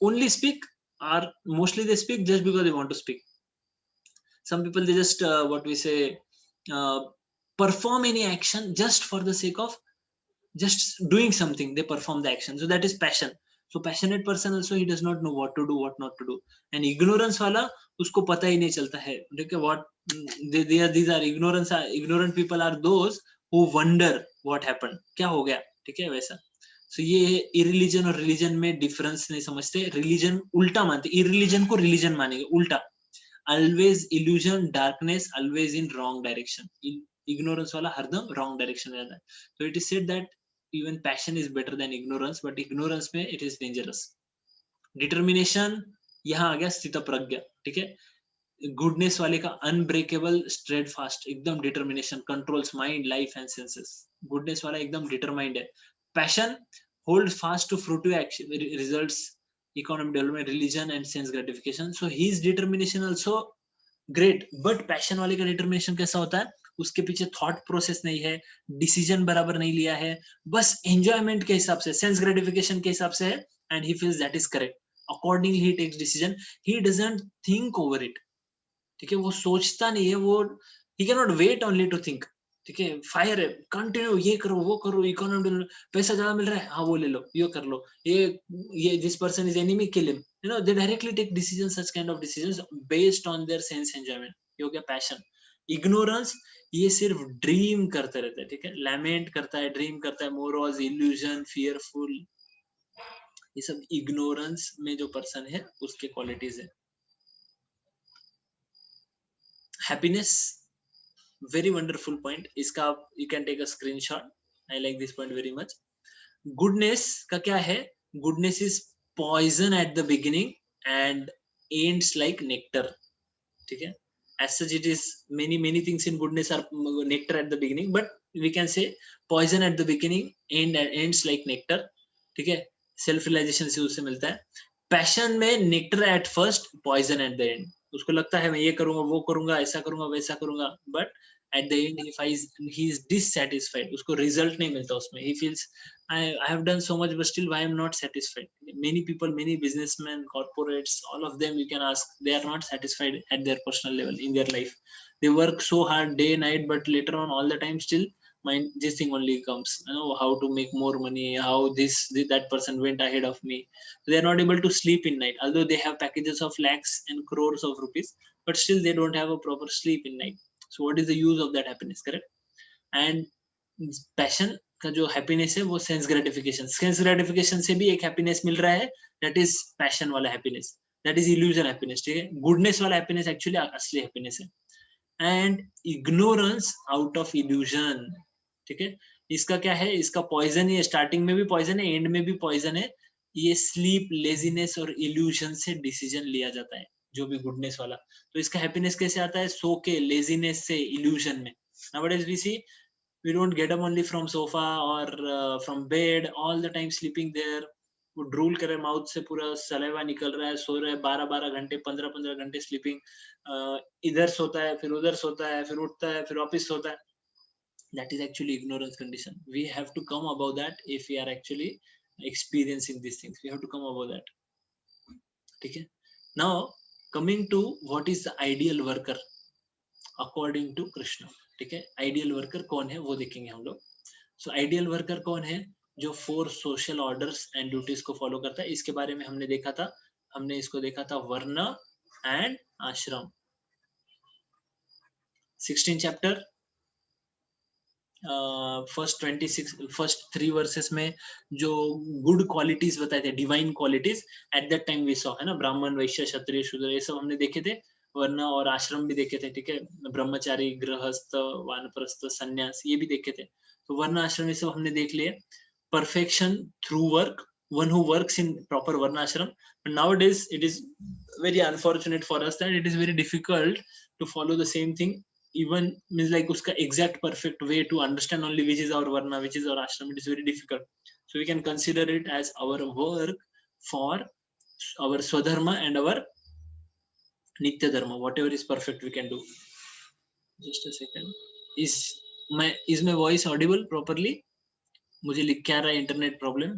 ओनली स्पीक और mostly they speak just because they want to speak. Some people they just what we say perform any action just for the sake of just doing something. They perform the action, so that is passion. So passionate person also, he does not know what to do, what not to do. And ignorance wala, usko pata hi nahi chalta hai. Okay, what these are ignorant people are those who wonder what happened, kya ho gaya. ठीक है, वैसा. So ये irreligion और religion में difference नहीं समझते. religion उल्टा मानते, irreligion को religion मानेंगे उल्टा. always illusion, darkness, always in wrong direction. Ignorance वाला हरदम wrong direction में रहता है. So it is said that even passion is better than ignorance, but ignorance में it is dangerous. Determination यहाँ आ गया स्थित प्रज्ञा. ठीक है, गुडनेस वाले का अनब्रेकेबल, स्ट्रेडफास्ट, एकदम determination, controls mind, life and senses. Goodness वाला एकदम डिटरमाइंड है. Passion hold fast to fruitive action results, economic development, religion and sense gratification. So his determination also great, but passion वाले का determination कैसा होता है, उसके पीछे thought process नहीं है, decision बराबर नहीं लिया है, बस enjoyment के हिसाब से, sense gratification के हिसाब से है, and he feels that is correct. Accordingly he takes decision. He doesn't think over it. ठीक है, वो सोचता नहीं है, वो he cannot wait only to think. ठीक है, फायर है, कंटिन्यू ये करो, वो करो, इकोनॉमी, पैसा ज्यादा मिल रहा है, हाँ वो ले लो, ये कर लो, ये this person is enemy, kill him. You know, they directly take decision, such kind of decisions based on their sense enjoyment. ये हो गया पैशन. इग्नोरेंस ये सिर्फ ड्रीम करते रहता है, ठीक है, लैमेंट करता है, ड्रीम करता है, मोरॉज, इल्यूजन, फियरफुल, ये सब इग्नोरेंस में जो पर्सन है उसके क्वालिटीज है. हैप्पीनेस, वेरी वंडरफुल पॉइंट, इसका आप you can take a screenshot. I like this point very much. Goodness का क्या है? Goodness is poison at the beginning and ends like nectar, ठीक है. As such, it is many things in goodness are nectar at the beginning, but we can say poison at the beginning and ends like nectar, ठीक है. Self realisation से उससे मिलता है. Passion में nectar at first, poison at the end. उसको लगता है मैं ये करूंगा, वो करूंगा, ऐसा करूंगा, वैसा करूंगा, but at the and he is dissatisfied. उसको रिजल्ट नहीं मिलता उसमें. he feels I have done so much, but still why I'm not satisfied. Many people, many businessmen, corporates, all of them you can ask, they are not satisfied at their personal level in their life. They work so hard day night, but later on all the time still mind this thing only comes. You know how to make more money, how that person went ahead of me. They are not able to sleep in night, although they have packages of lakhs and crores of rupees, but still they don't have a proper sleep in night. So what is the use of that happiness, correct? And passion का जो happiness है वो sense gratification से भी एक happiness मिल रहा है, that is passion वाला happiness, that is illusion happiness, ठीक है. गुडनेस वाला हैप्पीनेस एक्चुअली असली हैप्पीनेस है. And ignorance out of illusion, ठीक है. इसका क्या है? इसका पॉइजन ही है, स्टार्टिंग में भी पॉइजन है, एंड में भी पॉइजन है. ये स्लीप, लेजीनेस और इल्यूजन से डिसीजन लिया जाता है, जो भी गुडनेस वाला. तो इसका हैप्पीनेस कैसे आता है? सो के, लेजीनेस से, इल्यूजन में. Nowadays we see we don't get up only from sofa or from bed, all the time sleeping there. वो ड्रूल करे, माउथ से पूरा सलेवा निकल रहा है, सो रहा है 12-12 घंटे, 15-15 घंटे स्लीपिंग. इधर सोता है, फिर उधर सोता है, फिर उठता है, फिर वापस सोता है. That is actually ignorance condition. We have to come above that if we are actually experiencing these things. We have to come above that. ठीक है. Now coming to what is the ideal worker according to Krishna. ठीक है. Ideal worker कौन है वो देखेंगे हम लोग. सो आइडियल वर्कर कौन है? जो 4 सोशल ऑर्डर्स एंड ड्यूटीज को फॉलो करता है. इसके बारे में हमने देखा था, हमने इसको देखा था वर्ण एंड आश्रम. 16 चैप्टर, फर्स्ट 3 वर्सेस में जो गुड क्वालिटीज बताए थे, divine qualities, at that time we saw, है ना, ब्राह्मण, वैश्य, क्षत्रिय, शूद्र, ये सब हमने देखे थे. वर्ण और आश्रम भी देखे थे, ठीक है. ब्रह्मचारी, गृहस्थ, वानप्रस्थ, सन्यास, ये भी देखे थे. तो वर्ण आश्रम ये सब हमने देख लिए. perfection through work, one who works in proper varna ashram. But nowadays it is very unfortunate for us that it is very difficult to follow the same thing, even means like uska exact perfect way to understand only which is our varna, which is our ashram. It is very difficult. So we can consider it as our work for our swadharma and our nitya dharma, whatever is perfect we can do. Just a second. Is my voice audible properly? मुझे लिख क्या रहा है internet problem.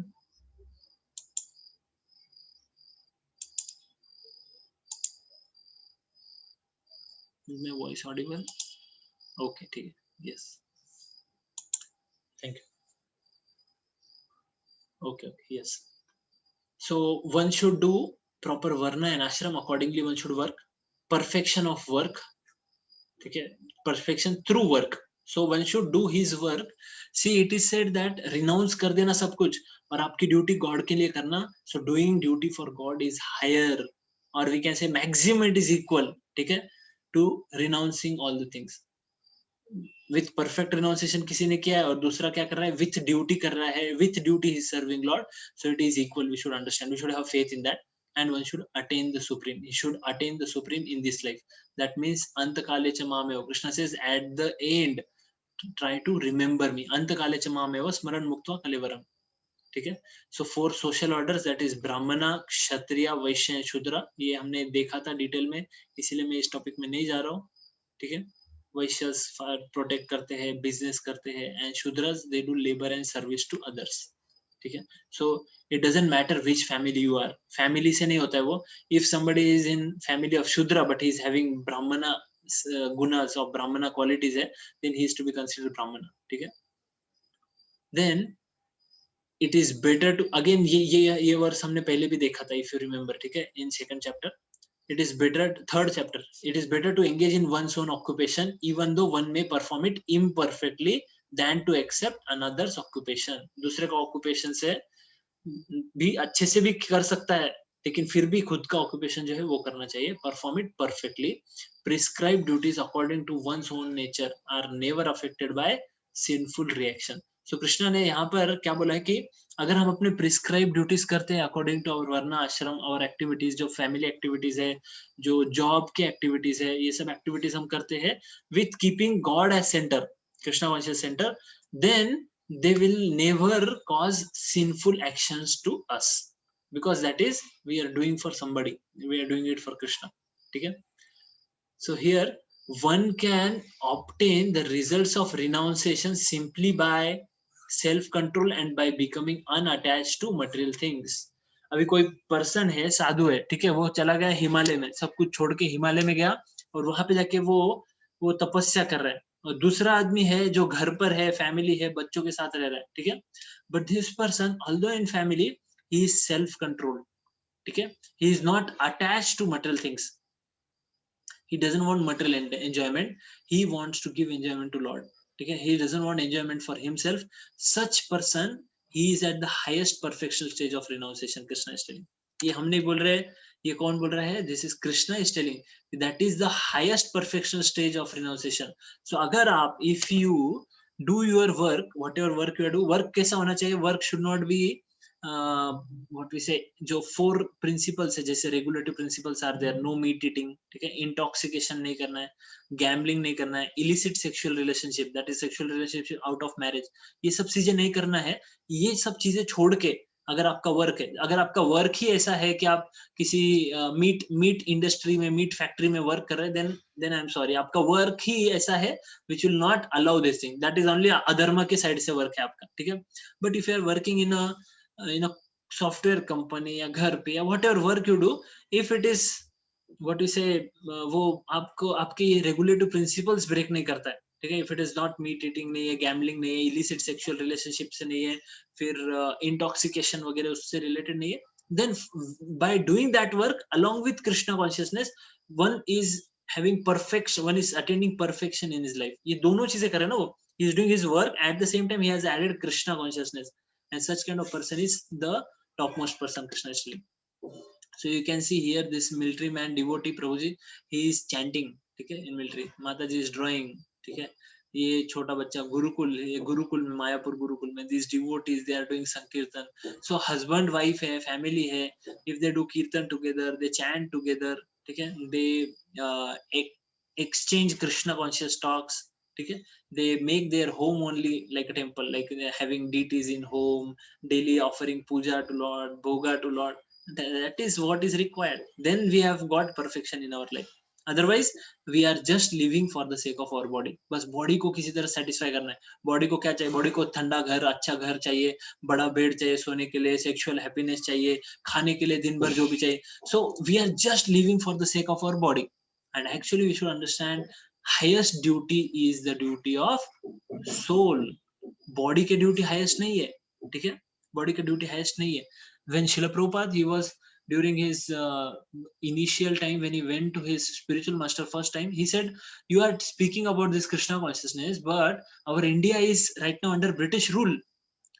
मैं voice Audible? Okay, ठीक है. Yes, thank you. Okay, yes. So one should do proper वर्ण and आश्रम, accordingly one should work. Perfection of work, ठीक है, perfection through work. So one should do his work. See, it is said that renounce कर देना सब कुछ और आपकी ड्यूटी गॉड के लिए करना. So doing duty for God is higher, or we can say maximum it is equal, ठीक है, to renouncing all the things. With perfect renunciation किसी ने किया है और दूसरा क्या कर रहा है? With duty कर रहा है, with duty he is serving Lord. So it is equal. We should understand. We should have faith in that. And one should attain the supreme. He should attain the supreme in this life. That means antakale cha mameva. Krishna says at the end, try to remember me. Antakale cha mameva smaran muktva kalevaram. ठीक है. So 4 social orders, that is ब्राह्मणा, क्षत्रिय, वैश्य, शूद्र, ये हमने देखा था detail में, इसीलिए मैं इस टॉपिक में नहीं जा रहा हूँ. ठीक है. वैश्यस प्रोटेक्ट करते हैं, बिजनेस करते हैं, and Shudras they do labour and service to others. ठीक है. So it doesn't matter which family you are, family से नहीं होता है वो. If somebody is in family of शूद्र but he is having ब्राह्मणा gunas or brahmana qualities है, then he is to be considered brahmana. ठीक है. Then it is better to, again ये वर्स हमने पहले भी देखा था, if you remember, ठीक है, in second chapter. it is better, third chapter, it is better to engage in one's own occupation even though one may perform it imperfectly than to accept another's occupation. दूसरे का occupation से भी अच्छे से भी कर सकता है, लेकिन फिर भी खुद का occupation जो है वो करना चाहिए. Perform it perfectly. Prescribed duties according to one's own nature are never affected by sinful reaction. So Krishna ने यहाँ पर क्या बोला है कि अगर हम अपने प्रिस्क्राइब ड्यूटीज करते हैं अकॉर्डिंग टू आवर वर्ण आश्रम और एक्टिविटीज, जो फैमिली एक्टिविटीज है, जो जॉब की एक्टिविटीज है, ये सब एक्टिविटीज हम करते हैं with keeping God as centre, Krishna conscious centre, then they will never cause sinful actions to us because that is we are doing for somebody, we are doing it for Krishna. ठीक है? So here one can obtain the results of renunciation simply by self control and by becoming unattached to material things. अभी कोई person है, साधु है, ठीक है, वो चला गया हिमालय में, सब कुछ छोड़ के हिमालय में गया और वहां पे जाके वो तपस्या कर रहा है, और दूसरा आदमी है जो घर पर है, फैमिली है, बच्चों के साथ रह रहा है, ठीक है, but this person although in family he is self control, ठीक है, he is not attached to material things, he doesn't want material enjoyment, he wants to give enjoyment to Lord, ठीक है, he doesn't want enjoyment for himself. Such person he is at the highest perfection stage of renunciation. Krishna is telling, ये हम नहीं बोल रहे, ये कौन बोल रहा है? This is Krishna is telling that is the highest perfection stage of renunciation. So अगर आप, if you do your work, whatever work you do, work कैसा होना चाहिए? Work should not be what we say, जो 4 principles है, जैसे regulative principles are there, no meat eating, ठीक है, intoxication नहीं करना है, gambling नहीं करना है, illicit sexual relationship, that is sexual relationship out of marriage, ये सब चीजें नहीं करना है. ये सब चीजें छोड़ के अगर आपका वर्क है, अगर आपका वर्क ही ऐसा है कि आप किसी मीट इंडस्ट्री में, मीट फैक्ट्री में वर्क कर रहे हैं, देन आई एम सॉरी, आपका वर्क ही ऐसा है which will not allow this thing, that is only अधर्म के साइड से वर्क है आपका, ठीक है. But if you are working in a software company या घर पे या whatever work you do, if it is what you say, वो आपको आपके रेगुलेटिव प्रिंसिपल्स ब्रेक नहीं करता है, ठीक है, if it is not meat eating नहीं है, गैम्बलिंग नहीं है, इलिसिट सेक्सुअल रिलेशनशिप से नहीं है, फिर इंटॉक्सिकेशन वगैरह उससे रिलेटेड नहीं है, then by doing that work along with Krishna consciousness, one is having perfection, one is attaining perfection in his life. ये दोनों चीजें कर रहे हैं ना वो, he is doing his work, at the same time he has added Krishna consciousness, and such kind of person is the topmost person, Krishna is telling. So you can see here this military man, devotee Prabhuji, he is chanting, ठीक है, in military, Mataji is drawing, ठीक है, ये छोटा बच्चा गुरुकुल, ये गुरुकुल में, मायापुर गुरुकुल में, these devotees they are doing sankirtan. So husband wife है, family है, if they do kirtan together, they chant together, ठीक है, they exchange Krishna conscious talks, ठीक है, they make their home only like a temple, like they are having deities in home, daily offering puja to Lord, bhoga to Lord. That is what is required. Then we have got perfection in our life. Otherwise we are just living for the sake of our body. बस body को किसी तरह satisfy करना है. Body को क्या चाहिए? Body को ठंडा घर, अच्छा घर चाहिए, बड़ा बेड चाहिए सोने के लिए, सेक्सुअल हैप्पीनेस चाहिए, खाने के लिए दिन भर जो भी चाहिए. So we are just living for the sake of our body, and actually we should understand highest duty is the duty of soul. Body की ड्यूटी हाईएस्ट नहीं है, ठीक है, बॉडी की ड्यूटी हाईएस्ट नहीं है. When Srila Prabhupada, he was during his initial time, when he went to his spiritual master first time, he said, you are speaking about this Krishna consciousness, but our India is right now under British rule,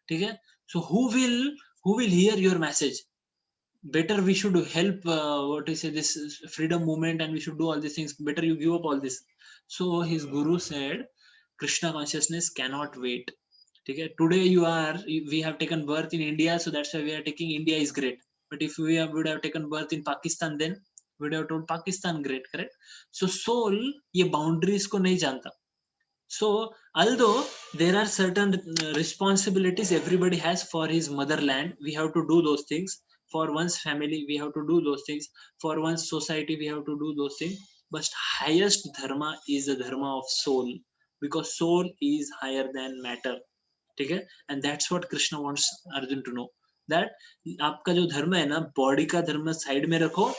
ठीक है, so who will hear your message? Better we should help what is this freedom movement, and we should do all these things. Better you give up all this. So his guru said, Krishna consciousness cannot wait. Okay, today we have taken birth in India, so that's why we are taking India is great. But if we would have taken birth in Pakistan, then we would have told Pakistan great, correct? So soul ये boundaries को नहीं जानता. So although there are certain responsibilities everybody has for his motherland, we have to do those things. For one's family, we have to do those things. For one's society, we have to do those things. But highest dharma is the dharma of soul, because soul is higher than matter. ठीक है, and that's what Krishna wants Arjun to know, that आपका जो धर्म है ना, body का धर्म side में रखो,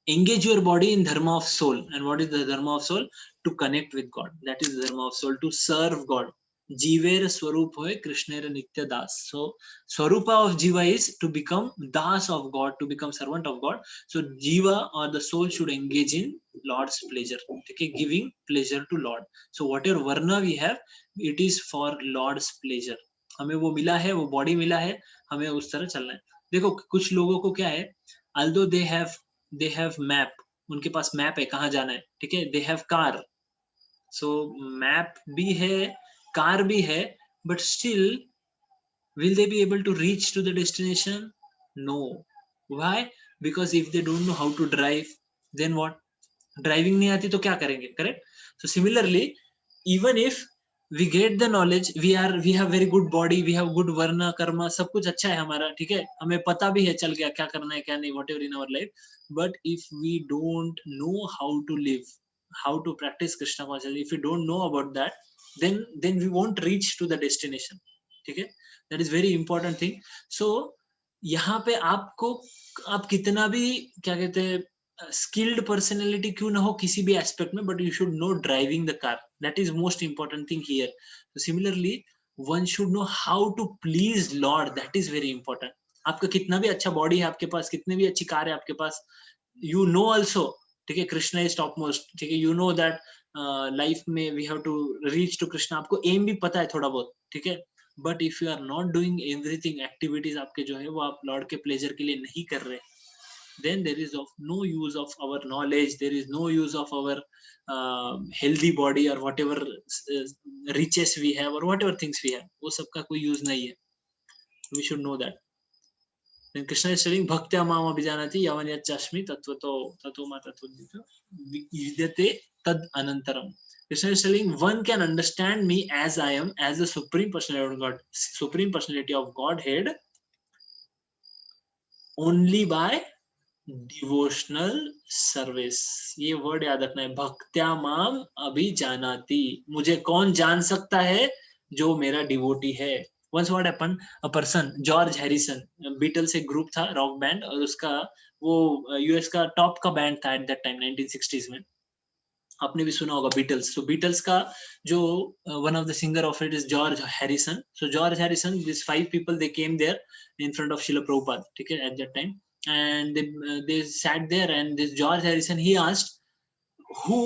engage your body in dharma of soul. And what is the dharma of soul? To connect with God. That is the dharma of soul, to serve God. जीवेर स्वरूप होय कृष्णेर नित्य दास. So swarupa of jiva is to become das of God, to become servant of God. So jiva or the soul should engage in Lord's pleasure, okay, giving pleasure to Lord. So whatever varna we have, it is for Lord's pleasure. हमें वो मिला है, वो body मिला है, हमें उस तरह चलना है. देखो कुछ लोगों को क्या है, although they have map, उनके पास मैप है कहाँ जाना है, ठीक है, they have car. So map भी है, कार भी है, but still will they be able to reach to the destination? No. Why? Because if they don't know how to drive, then what? Driving नहीं आती तो क्या करेंगे, correct? So similarly, even if we get the knowledge, we have very good body, we have good varna karma, सब कुछ अच्छा है हमारा, ठीक है, हमें पता भी है चल गया क्या करना है क्या नहीं, whatever in our life, but if we don't know how to live, how to practice Krishna consciousness, if we don't know about that, then we won't reach to the destination. ठीक है, that is very important thing. So यहाँ पे आपको, आप कितना भी क्या कहते हैं skilled personality क्यों ना हो किसी भी एस्पेक्ट में, but you should know driving the car. That is most important thing here. So similarly, one should know how to please Lord. That is very important. आपका कितना भी अच्छा बॉडी है आपके पास, कितनी भी अच्छी कार है आपके पास, you know also, ठीक है, कृष्णा इज टॉप मोस्ट, ठीक है, you know that लाइफ में we have to reach to Krishna, आपको एम भी पता है थोड़ा बहुत, ठीक है, but if you are not doing everything, activities आपके जो है वो आप लॉर्ड के प्लेजर के लिए नहीं कर रहे, then there is of no use of our knowledge, there is no use of our healthy body or whatever riches we have or whatever things we have, वो सबका कोई यूज नहीं है. We should know that. Then Krishna is telling bhaktya mam abhijanati yavanyachashmi tatvato tatoma tatvodito vidyate tad anantaram. Krishna is telling one can understand me as I am, as the supreme personality of God, supreme personality of Godhead, only by devotional service. ये word याद रखना है, भक्त्या माम अभिजानाति, मुझे कौन जान सकता है, जो मेरा डिवोटी है. once what happened, a person George Harrison, Beatles एक ग्रुप था रॉक बैंड, और उसका वो यूएस का टॉप का बैंड था एट दैट टाइम 1960s में, आपने भी सुना होगा बीटल्स. तो बीटल्स का जो one of the singer of it is George Harrison. So George Harrison, this 5 people they came there in front of Srila Prabhupada, ठीक है, at that time, and they sat there, and this George Harrison, he asked who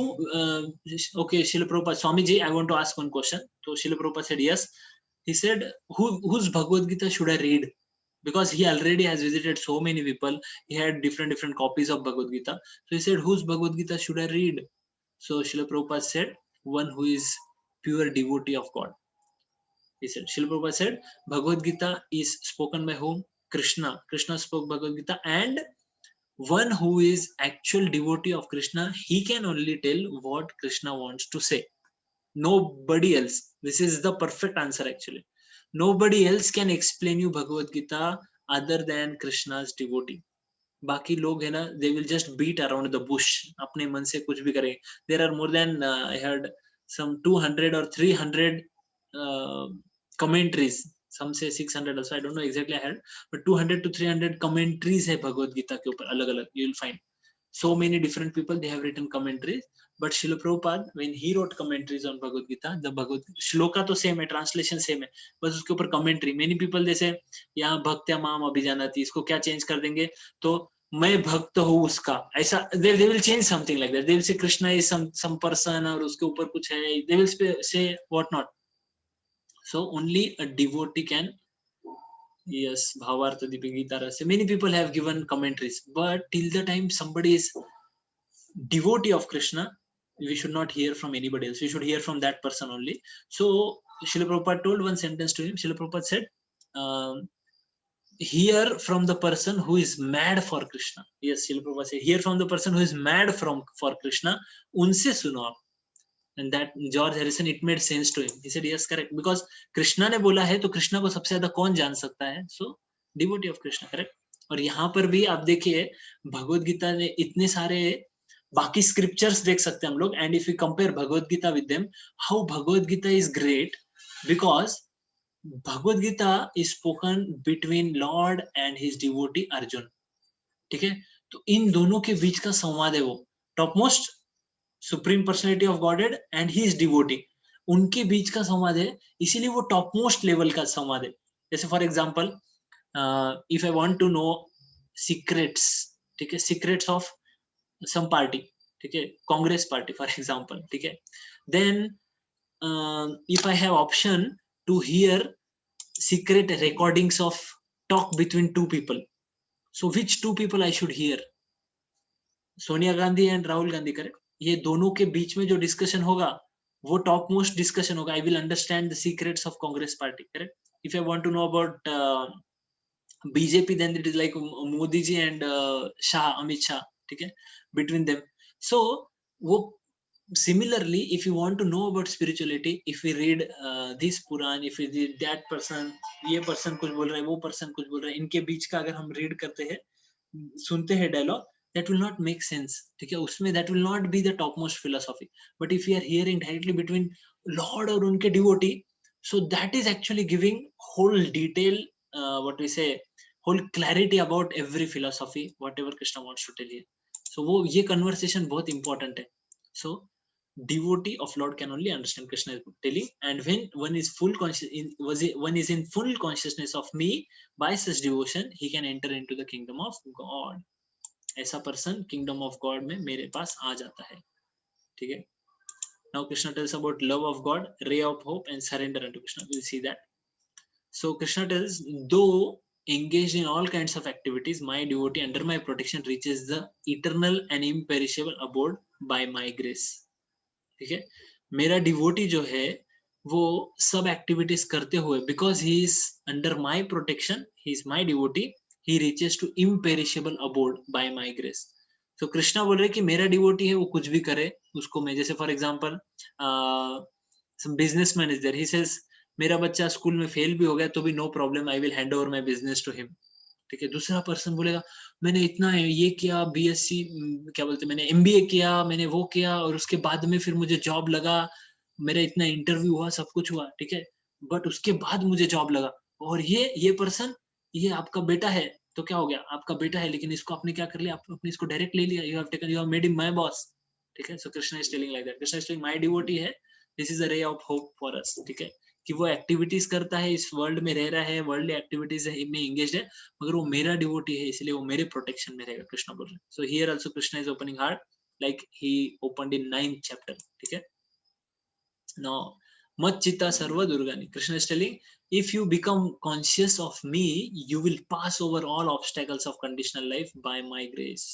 okay, Srila Prabhupada, Swamiji, I want to ask one question. So Srila Prabhupada said yes. He said, whose Bhagavad Gita should I read? Because he already has visited so many people, he had different copies of Bhagavad Gita. So he said, whose Bhagavad Gita should I read? So Srila Prabhupada said, one who is pure devotee of God. He said, Srila Prabhupada said, Bhagavad Gita is spoken by whom? Krishna. Krishna spoke Bhagavad Gita, and one who is actual devotee of Krishna, he can only tell what Krishna wants to say. Nobody else. This is the perfect answer actually. Nobody else can explain you Bhagavad Gita other than Krishna's devotee. बाकी लोग है ना, they will just beat around the bush, अपने मन से कुछ भी करें. There are more than I heard some 200 or 300 commentaries. Some say 600 also, I don't know exactly I heard, but 200 to 300 commentaries है भगवद गीता के ऊपर अलग अलग. You will find so many different people, they have written commentaries. But Srila Prabhupada, when he wrote commentaries on Bhagavad Gita, the Bhagavad shloka तो same है, translation same है, बस उसके ऊपर commentary. Many people they say यहाँ भक्त्या माम अभिजानाति, इसको क्या change कर देंगे, तो मैं भक्त हूँ उसका, ऐसा they will change something like that. They will say Krishna is some person, और उसके ऊपर कुछ है, they will say what not. So only a devotee can. Yes, Bhavartha Dipigita Rasa. Many people have given commentaries, but till the time somebody is devotee of Krishna, we should not hear from anybody else. We should hear from that person only. So Srila Prabhupada told one sentence to him. Srila Prabhupada said, hear from the person who is mad for Krishna. Yes, Srila Prabhupada said, hear from the person who is mad for Krishna. Unse suno aap. And that George Harrison, it made sense to him. He said yes, correct, because Krishna ने बोला है, तो कृष्णा को सबसे ज्यादा कौन जान सकता है? So devotee of Krishna, correct. और यहाँ पर भी आप देखिए भगवद गीता ने इतने सारे बाकी स्क्रिप्चर्स देख सकते हैं हम लोग, and if you compare Bhagavad Gita with them, how Bhagavad Gita is great, because Bhagavad Gita is spoken between Lord and his devotee Arjun, ठीक है. तो इन दोनों के बीच का संवाद है वो, top most supreme personality of Godhead and he is devotee. उनके बीच का संवाद है, इसीलिए वो टॉप मोस्ट लेवल का संवाद है. जैसे for example, if I want to know secrets, ठीक है, सीक्रेट्स ऑफ सम पार्टी, ठीक है, कांग्रेस पार्टी फॉर एग्जाम्पल, ठीक है, then if I have option to hear secret recordings of talk between two people, so which two people I should hear? Sonia Gandhi and Rahul Gandhi, correct. ये दोनों के बीच में जो डिस्कशन होगा वो टॉप मोस्ट डिस्कशन होगा. I will understand the secrets of Congress party, correct. If I want to know about BJP, then it is like Modi ji and Shah, Amit Shah, ठीक है, बिटवीन देम. सो वो similarly, if you want to know about spirituality, if we read this Puran, if we read that person, ये person कुछ बोल रहा है, वो person कुछ बोल रहा है, इनके बीच का अगर हम read करते हैं, सुनते हैं dialogue, that will not make sense, ठीक है, उसमें that will not be the topmost philosophy. But if we are hearing directly between Lord और उनके devotee, so that is actually giving whole detail, what we say, whole clarity about every philosophy, whatever Krishna wants to tell you. So वो ये conversation बहुत important है. So devotee of Lord can only understand Krishna is telling, and when one is full one is in full consciousness of me by such devotion, he can enter into the kingdom of God. ऐसा person kingdom of God में मेरे पास आ जाता है, ठीक है. Now Krishna tells about love of God, ray of hope, and surrender unto Krishna. We'll see that. So Krishna tells, though engaged in all kinds of activities, my devotee under my protection reaches the eternal and imperishable abode by my grace. ठीक है, मेरा devotee जो है वो सब activities करते हुए, because he is under my protection, he is my devotee, he reaches to imperishable abode by my grace. तो कृष्णा बोल रहे कि मेरा डिवोटी है, वो कुछ भी करे उसको मैं, जैसे for example some businessman is there, he says मेरा बच्चा स्कूल में फेल भी हो गया तो भी no problem, I will hand over my business to him, ठीक है. दूसरा पर्सन बोलेगा मैंने इतना ये किया, बीएससी क्या बोलते, मैंने एमबीए किया, मैंने वो किया, और उसके बाद में फिर मुझे जॉब लगा, मेरा इतना इंटरव्यू हुआ, सब कुछ हुआ, ठीक है, बट उसके बाद मुझे जॉब लगा. और ये पर्सन, ये आपका बेटा है, तो क्या हो गया, आपका बेटा है, लेकिन इसको आपने क्या कर लिया, आपने इसको डायरेक्ट ले लिया, you have taken, you have made him my boss, ठीक है. So Krishna is telling like that, Krishna is telling my devotee है, this is a ray of hope for us, ठीक है, कि वो एक्टिविटीज करता है, इस वर्ल्ड में रह रहा है, वर्ल्डली एक्टिविटीज में एंगेज है, मगर वो मेरा डिवोटी है, इसलिए वो मेरे प्रोटेक्शन में रहेगा, कृष्णा बोल रहे. So here also Krishna is opening heart like he opened in 9th chapter, ठीक है. नाउ मत चित्ता सर्व दुर्गानि, Krishna is telling, if you become conscious of me, you will pass over all obstacles of conditional life by my grace.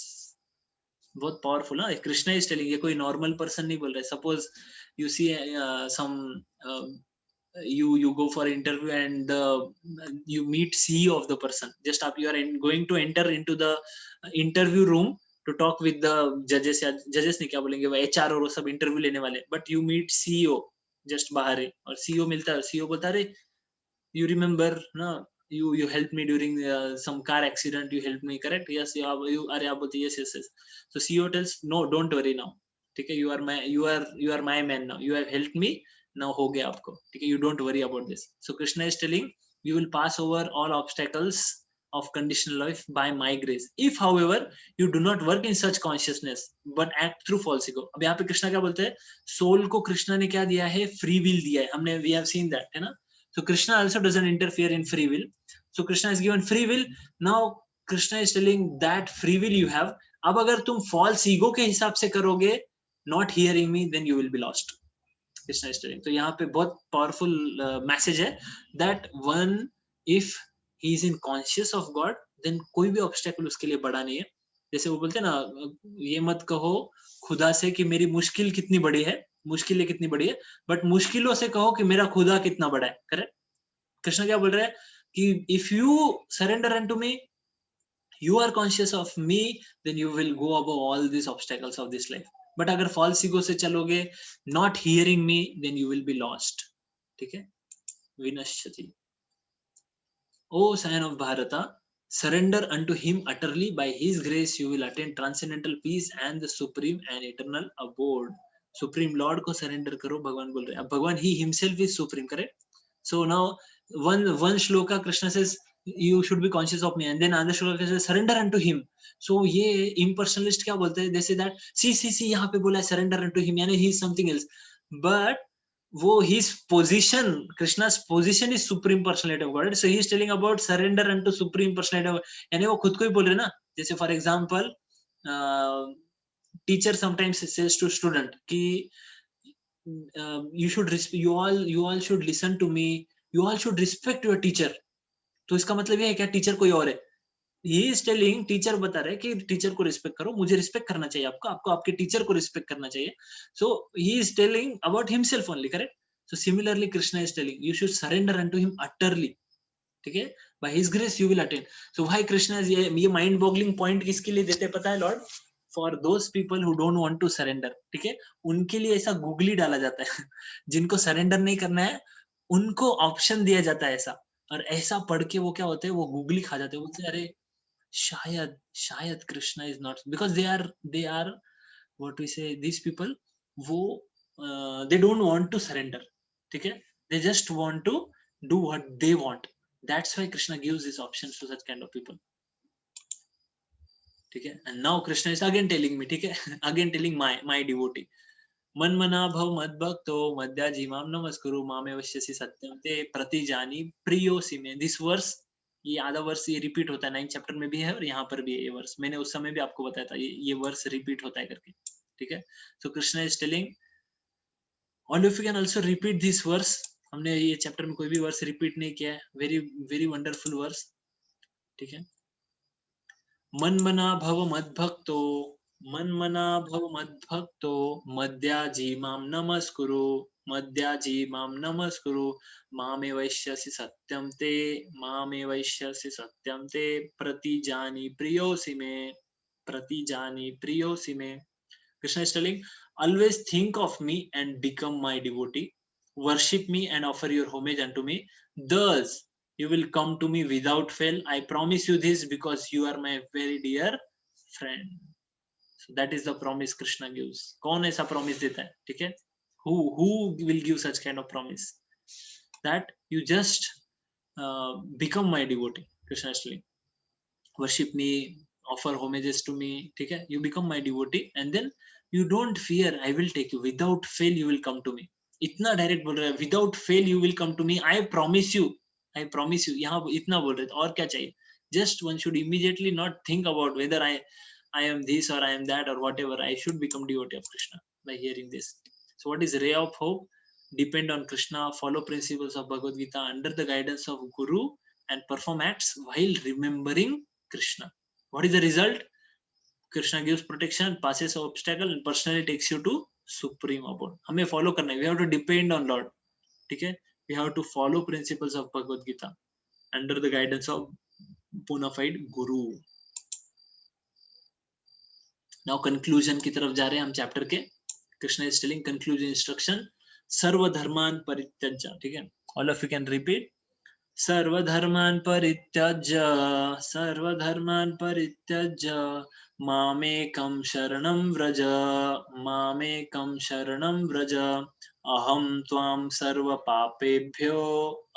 बहुत powerful है. Krishna is telling, ये कोई नॉर्मल पर्सन नहीं बोल रहा है. Suppose you see some you go for interview and you meet CEO of the person, just up you are going to enter into the interview room to talk with the judges, या judges नहीं क्या बोलेंगे, वो HR और वो सब interview लेने वाले, but you meet CEO just बाहर है, और CEO मिलता है, CEO बोलता है you remember ना, you helped me during some car accident, you helped me, correct? Yes, you अरे आप बोलते yes. So CEO tells no, don't worry now, ठीक है, you are my man now, you have helped me, now हो गया आपको, ठीक है, you don't worry about this. So Krishna is telling you will pass over all obstacles of conditional life by my grace, if however you do not work in such consciousness but act through false ego. अब यहाँ पे कृष्णा क्या बोलते हैं, soul को कृष्णा ने क्या दिया है, फ्री विल दिया है, हमने we have seen that, है ना. So Krishna also doesn't interfere in free will. So Krishna is given free will. Now Krishna is telling that free will you have. अब अगर तुम false ego के हिसाब से करोगे, not hearing me, then you will be lost. Krishna is telling. तो यहाँ पे बहुत powerful message है that one, if he is in conscious of God, then कोई भी obstacle उसके लिए बड़ा नहीं है. जैसे वो बोलते हैं ना, ये मत कहो खुदा से कि मेरी मुश्किल कितनी बड़ी है, मुश्किलें कितनी बड़ी है, बट मुश्किलों से कहो कि मेरा खुदा कितना बड़ा है, करेक्ट. कृष्ण क्या बोल रहे हैं कि if you surrender unto me, you are conscious of me, then you will go above all these obstacles of this life. but अगर false ego से चलोगे, not hearing me, then you will be lost, ठीक है. विनश्यति. O son of Bharata, surrender unto him utterly, by his grace you will attain transcendental peace and the supreme and eternal abode. Supreme Lord को surrender करो, भगवान बोल रहे हैं. अब भगवान he himself is supreme, correct? So now one shloka Krishna says you should be conscious of me, and then another shloka says surrender unto him. So ये impersonalist क्या बोलते हैं, they say that see यहाँ पे बोला है surrender unto him, यानी he is something else. But वो his position, Krishna's position is supreme personality of God. So he is telling about surrender unto supreme personality of, यानी वो खुद को ही बोल रहे ना. जैसे for example, teacher sometimes says to student कि you all should listen to me, you all should respect your teacher. तो इसका मतलब ये है क्या टीचर कोई और है? He is telling, टीचर बता रहे कि टीचर को रिस्पेक्ट करो, मुझे रिस्पेक्ट करना चाहिए, आपको आपके टीचर को रिस्पेक्ट करना चाहिए. So he is telling about himself only, correct? So similarly Krishna is telling you should surrender unto him utterly. ठीक है? By his grace you will attain. So why Krishna is ये mind boggling point किसके लिए देते हैं पता है Lord? For those people who don't want to surrender. ठीक है? उनके लिए ऐसा गूगली डाला जाता है. जिनको सरेंडर नहीं करना है उनको ऑप्शन दिया जाता है ऐसा, और ऐसा पढ़ के वो क्या होते हैं, वो गूगली खा जाते हैं, बोलते अरे शायद Krishna is not, because they are what we say this people, वो they don't want to surrender. ठीक है? They just want to do what they want. That's why Krishna gives this options to such kind of people. ठीक है? And now Krishna is again telling me, ठीक है, again telling my devotee, मन मना भव मद्भक्तो मद्याजीमाम नमस्कुरु मामे वश्यसि सत्यम ते प्रतिजानी प्रियोसि में. दिस वर्स, ये आधा वर्स ये रिपीट होता है 9th चैप्टर में भी है और यहाँ पर भी है ये वर्स. मैंने उस समय भी आपको बताया था ये वर्स रिपीट होता है करके. ठीक है? So Krishna is telling all of you can also repeat this verse. हमने ये चैप्टर में कोई भी वर्स रिपीट नहीं किया है. Very very wonderful verse. ठीक है? मन मना भव मद्भक्तो, मन मना भव मद्भक्तो मद्याजी माम नमस्कुरु, मद्याजी माम नमस्कुरु मामे वैश्यसि सत्यम ते, मामे वैश्यसि सत्यम ते प्रतिजानी प्रियोसि मे, प्रतिजानी प्रियोसि मे. Krishna is telling, always think of me and become my devotee, worship me and offer your homage unto me, thus you will come to me without fail. I promise you this because you are my very dear friend. So that is the promise Krishna gives. कौन ऐसा promise देता है? ठीक है? Who will give such kind of promise? That you just become my devotee. Krishna is telling, worship me, offer homages to me. ठीक है? You become my devotee and then you don't fear, I will take you. Without fail you will come to me. इतना direct बोल रहा है, without fail you will come to me. I promise you. I promise you. यहाँ इतना बोल रहे थे, और क्या चाहिए? Just one should immediately not think about whether I am this or I am that or whatever. I should become devotee of Krishna by hearing this. So what is ray of hope? Depend on Krishna, follow principles of Bhagavad Gita under the guidance of Guru, and perform acts while remembering Krishna. What is the result? Krishna gives protection, passes obstacle, and personally takes you to supreme abode. हमें follow करना है. We have to depend on Lord. ठीक है? We have to follow principles of Bhagavad Gita under the guidance of bona fide Guru. Now conclusion की तरफ जा रहे हैं हम चैप्टर के. Krishna is telling conclusion instruction. सर्व धर्मान परित्यज्य. ठीक है? All of you can repeat. सर्वधर्मान् परित्यज्य, सर्वधर्मान् परित्यज्य मामेकं शरणं व्रज, मामेकं शरणं व्रज. अहं त्वां सर्वपापेभ्यो,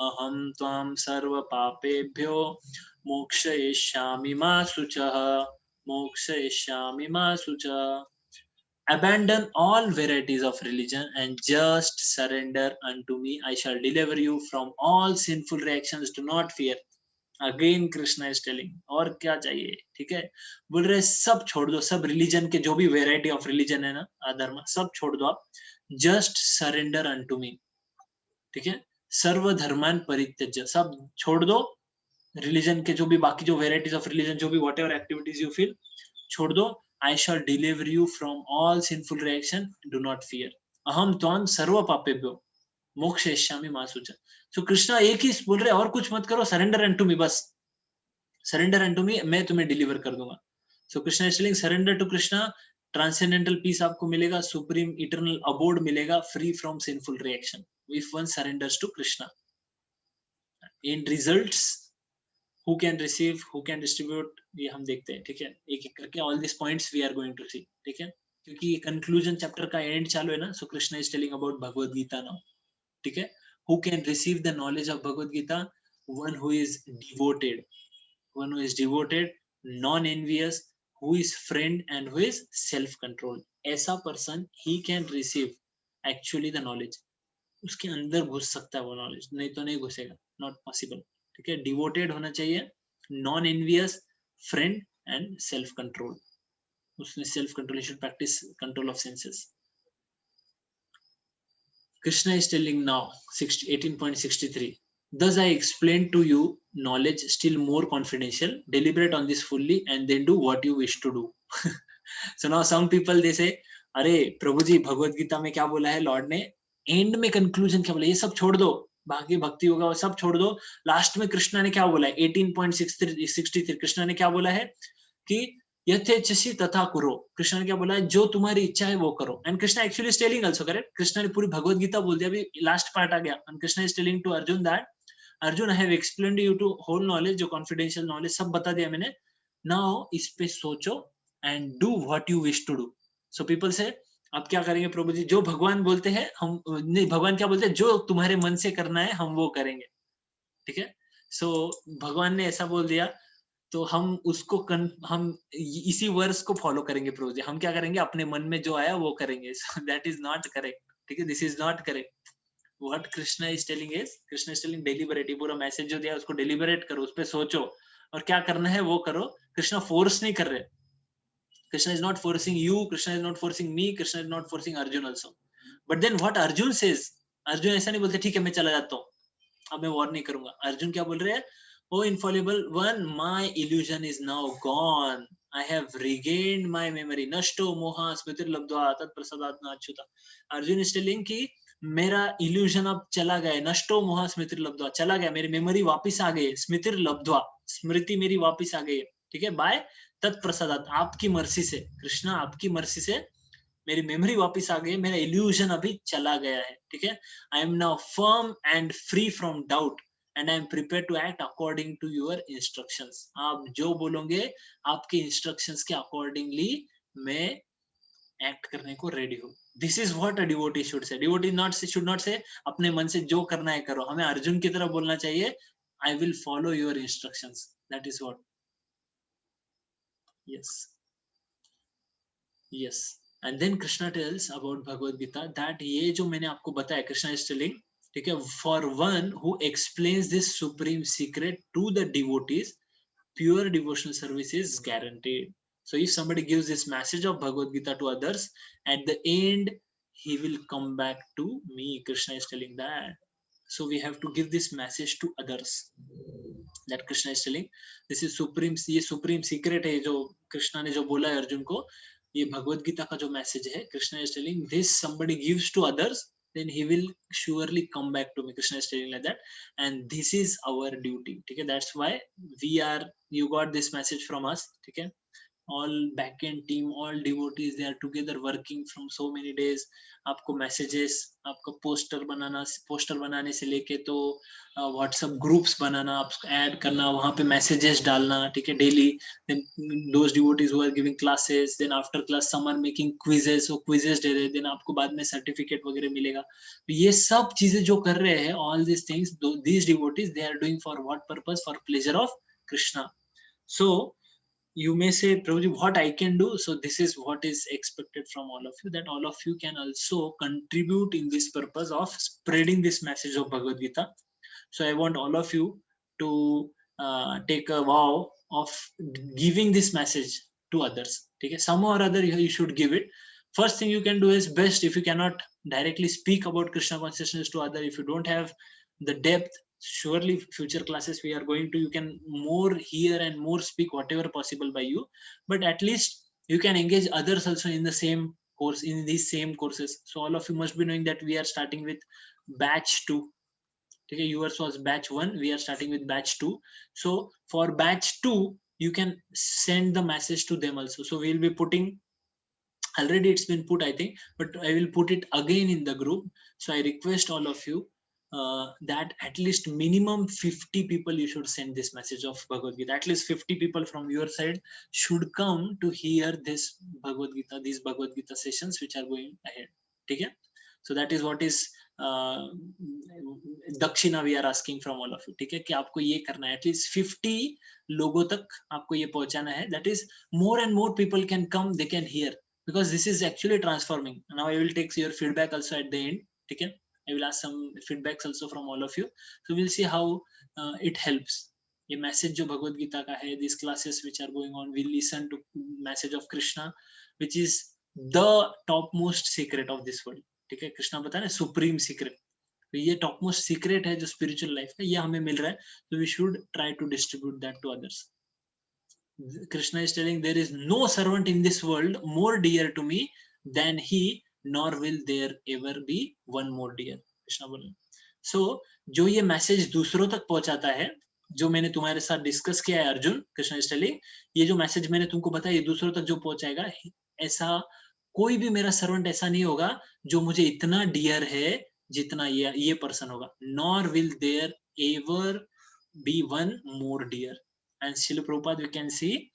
अहं त्वां सर्वपापेभ्यो मोक्षयिष्यामि मा शुचः, मोक्षयिष्यामि मा शुचः. Abandon all varieties of religion and just surrender unto me. I shall deliver you from all sinful reactions. Do not fear. Again Krishna is telling, और क्या चाहिए? ठीक है? बोल रहे सब छोड़ दो, सब रिलीजन के जो भी वेराइटी ऑफ रिलीजन है ना, अधर्म, सब छोड़ दो आप. Just surrender unto me. ठीक है? सर्व धर्मान परित्यज्य, सब छोड़ दो. रिलीजन के जो भी बाकी जो वेराइटीज ऑफ रिलीजन, जो भी what ever activities you feel, छोड़ दो. I shall deliver you from all sinful reaction. Do not fear. Aham tvam sarva papebhyo mokshayishyami ma sucha. So Krishna एक ही बोल रहे, और कुछ मत करो, surrender unto me, बस surrender unto me, मैं तुम्हें deliver कर दूंगा. So Krishna is telling, surrender to Krishna, transcendental peace आपको मिलेगा, supreme eternal abode मिलेगा, free from sinful reaction if one surrenders to Krishna. In results, who can receive, who can distribute, ये हम देखते हैं. ठीक है? एक एक करके all these points we are going to see. ठीक है? क्योंकि ये conclusion chapter का end चालू है ना, so Krishna is telling about Bhagavad Gita now. ठीक है? Who can receive the knowledge of Bhagavad Gita? One who is devoted, one who is devoted, non-envious, who is friend and who is self-controlled. ऐसा person he can receive actually the knowledge. उसके अंदर घुस सकता है वो knowledge, नहीं तो नहीं घुसेगा, नॉट पॉसिबल। ठीक है, डिवोटेड होना चाहिए, non envious, friend and self control. उसने self control, should practice control of senses. Krishna is telling now 18.63, thus I explained to you knowledge still more confidential, deliberate on this fully and then do what you wish to do. So now some people they say, अरे प्रभु जी भगवत गीता में क्या बोला है Lord ने, and में conclusion क्या बोला, ये सब छोड़ दो, बाकी भक्ति होगा वो सब छोड़ दो, लास्ट में कृष्णा ने क्या बोला है 18.63 कृष्णा ने क्या बोला है कि यथेच्छसि तथा कुरो, कृष्ण ने क्या बोला है, जो तुम्हारी इच्छा है वो करो। And Krishna actually is telling also, correct, Krishna ने पूरी भगवत गीता बोल दिया, अभी लास्ट पार्ट आ गया। And Krishna is telling to Arjun that Arjun I have explained you to whole knowledge, जो कॉन्फिडेंशियल नॉलेज सब बता दिया मैंने, नाउ इस पे सोचो and do what you wish to do. So people से अब क्या करेंगे प्रभु जी, जो भगवान बोलते हैं हम नहीं, भगवान क्या बोलते हैं, जो तुम्हारे मन से करना है हम वो करेंगे। ठीक है, सो भगवान ने ऐसा बोल दिया तो हम उसको हम इसी वर्स को फॉलो करेंगे प्रभु जी, हम क्या करेंगे, अपने मन में जो आया वो करेंगे। So that is not correct. ठीक है, this is not correct. What Krishna is telling is, Krishna is telling deliberate, ये पूरा मैसेज जो दिया उसको डेलिबरेट करो, उस पर सोचो और क्या करना है वो करो। कृष्णा फोर्स नहीं कर रहे, Krishna is not forcing you, Krishna is not forcing me, Krishna is not forcing Arjun also. But then what Arjun says, Arjun ऐसा नहीं बोलते ठीक है मैं चला जाता हूँ, अब मैं वॉर नहीं करूंगा। अर्जुन क्या बोल रहे हैं, oh infallible one, my illusion is now gone, I have regained my memory, नष्टो मोहा स्मृतिर्लब्ध्वा तत्प्रसादात् अच्युता। अर्जुन इज टेलिंग कि मेरा इल्यूजन अब चला गया, नष्टो मोहा स्मृतिर्लब्ध्वा, चला गया, मेरी मेमोरी वापस आ गई, स्मृतिर्लब्ध्वा, स्मृति मेरी वापस आ गई है। ठीक है, बाय तत्प्रसादात्, आपकी मर्जी से, कृष्णा आपकी मर्जी से मेरी मेमोरी वापस आ गई, मेरा इल्यूजन अभी चला गया है। ठीक है, I am now firm and free from doubt and I am prepare to act according to your instructions. आप जो बोलोगे आपके इंस्ट्रक्शंस के अकॉर्डिंगली मैं एक्ट करने को रेडी हूँ। This is what a devotee should say. Devotee should not से अपने मन से जो करना है करो, हमें अर्जुन की तरह बोलना चाहिए, I will follow your instructions, that is what. Yes yes, and then Krishna tells about Bhagavat Gita that ये जो मैंने आपको बताया, कृष्णा इज टेलिंग, ठीक है, for one who explains this supreme secret to the devotees, pure devotional service is guaranteed. So if somebody gives this message of Bhagavad Gita to others, at the end he will come back to me, Krishna is telling that. So we have to give this message to others, that Krishna is telling this is supreme, ये supreme secret है जो कृष्णा ने जो बोला है अर्जुन को, ये भगवत गीता का जो मैसेज है, Krishna is telling this somebody gives to others, then he will surely come back to me, Krishna is telling like that, and this is our duty. ठीक है, that's why we are, you got this message from us. ठीक है, all backend team, all devotees, they are together working from so many days. आपको messages, आपका poster बनाने से लेके तो व्हाट्सएप ग्रुप्स बनाना, आपको ऐड करना, वहां पे मैसेजेस डालना, ठीक है, daily, then those devotees who are giving classes, then after class some are making quizzes, वो quizzes दे रहे, then आपको बाद में सर्टिफिकेट वगैरह मिलेगा। तो ये सब चीजें जो कर रहे हैं, all these things, these devotees, they are doing for what purpose? For pleasure of Krishna. So you may say, Prabhuji, what I can do? So this is what is expected from all of you, that all of you can also contribute in this purpose of spreading this message of Bhagavad Gita. So I want all of you to take a vow of giving this message to others. Okay, somehow or other you should give it. First thing you can do is, best if you cannot directly speak about Krishna consciousness to other, if you don't have the depth, surely future classes we are going to, you can more hear and more speak whatever possible by you, but at least you can engage others also in the same course, in these same courses. So all of you must be knowing that we are starting with batch 2. Okay, yours was batch 1, we are starting with batch 2. So for batch 2 you can send the message to them also. So we'll be putting, already it's been put I think, but I will put it again in the group. So I request all of you that at least minimum 50 people you should send this message of Bhagavad Gita. At least 50 people from your side should come to hear this Bhagavad Gita, these Bhagavad Gita sessions which are going ahead. Okay, so that is what is दक्षिणा we are asking from all of you. ठीक है, कि आपको ये करना है, at least 50 लोगों तक आपको ये पहुंचाना है. That is, more and more people can come, they can hear, because this is actually transforming. Now I will take your feedback also at the end. ठीक है, I will ask some feedbacks also from all of you. So we'll see how it helps. ये message जो भगवत गीता का है, these classes which are going on, we listen to message of Krishna, which is the topmost secret of this world. ठीक है, कृष्णा बता रहे supreme secret, तो ये टॉप मोस्ट सीक्रेट है जो स्पिरिचुअल लाइफ का, ये हमें मिल रहा है, तो we should try to distribute that to others. Krishna is telling there is no servant in this world more dear to me than he, nor will there ever be one more dear. Krishna बोल. So जो ये message दूसरों तक पहुंचाता है, जो मैंने तुम्हारे साथ डिस्कस किया है अर्जुन, कृष्ण इज टेलिंग, ये जो मैसेज मैंने तुमको बताया, ये दूसरों तक जो पहुंचाएगा, ऐसा कोई भी मेरा सर्वेंट ऐसा नहीं होगा जो मुझे इतना डियर है जितना ये पर्सन होगा. Nor will there ever be one more dear. And Srila Prabhupada, we can see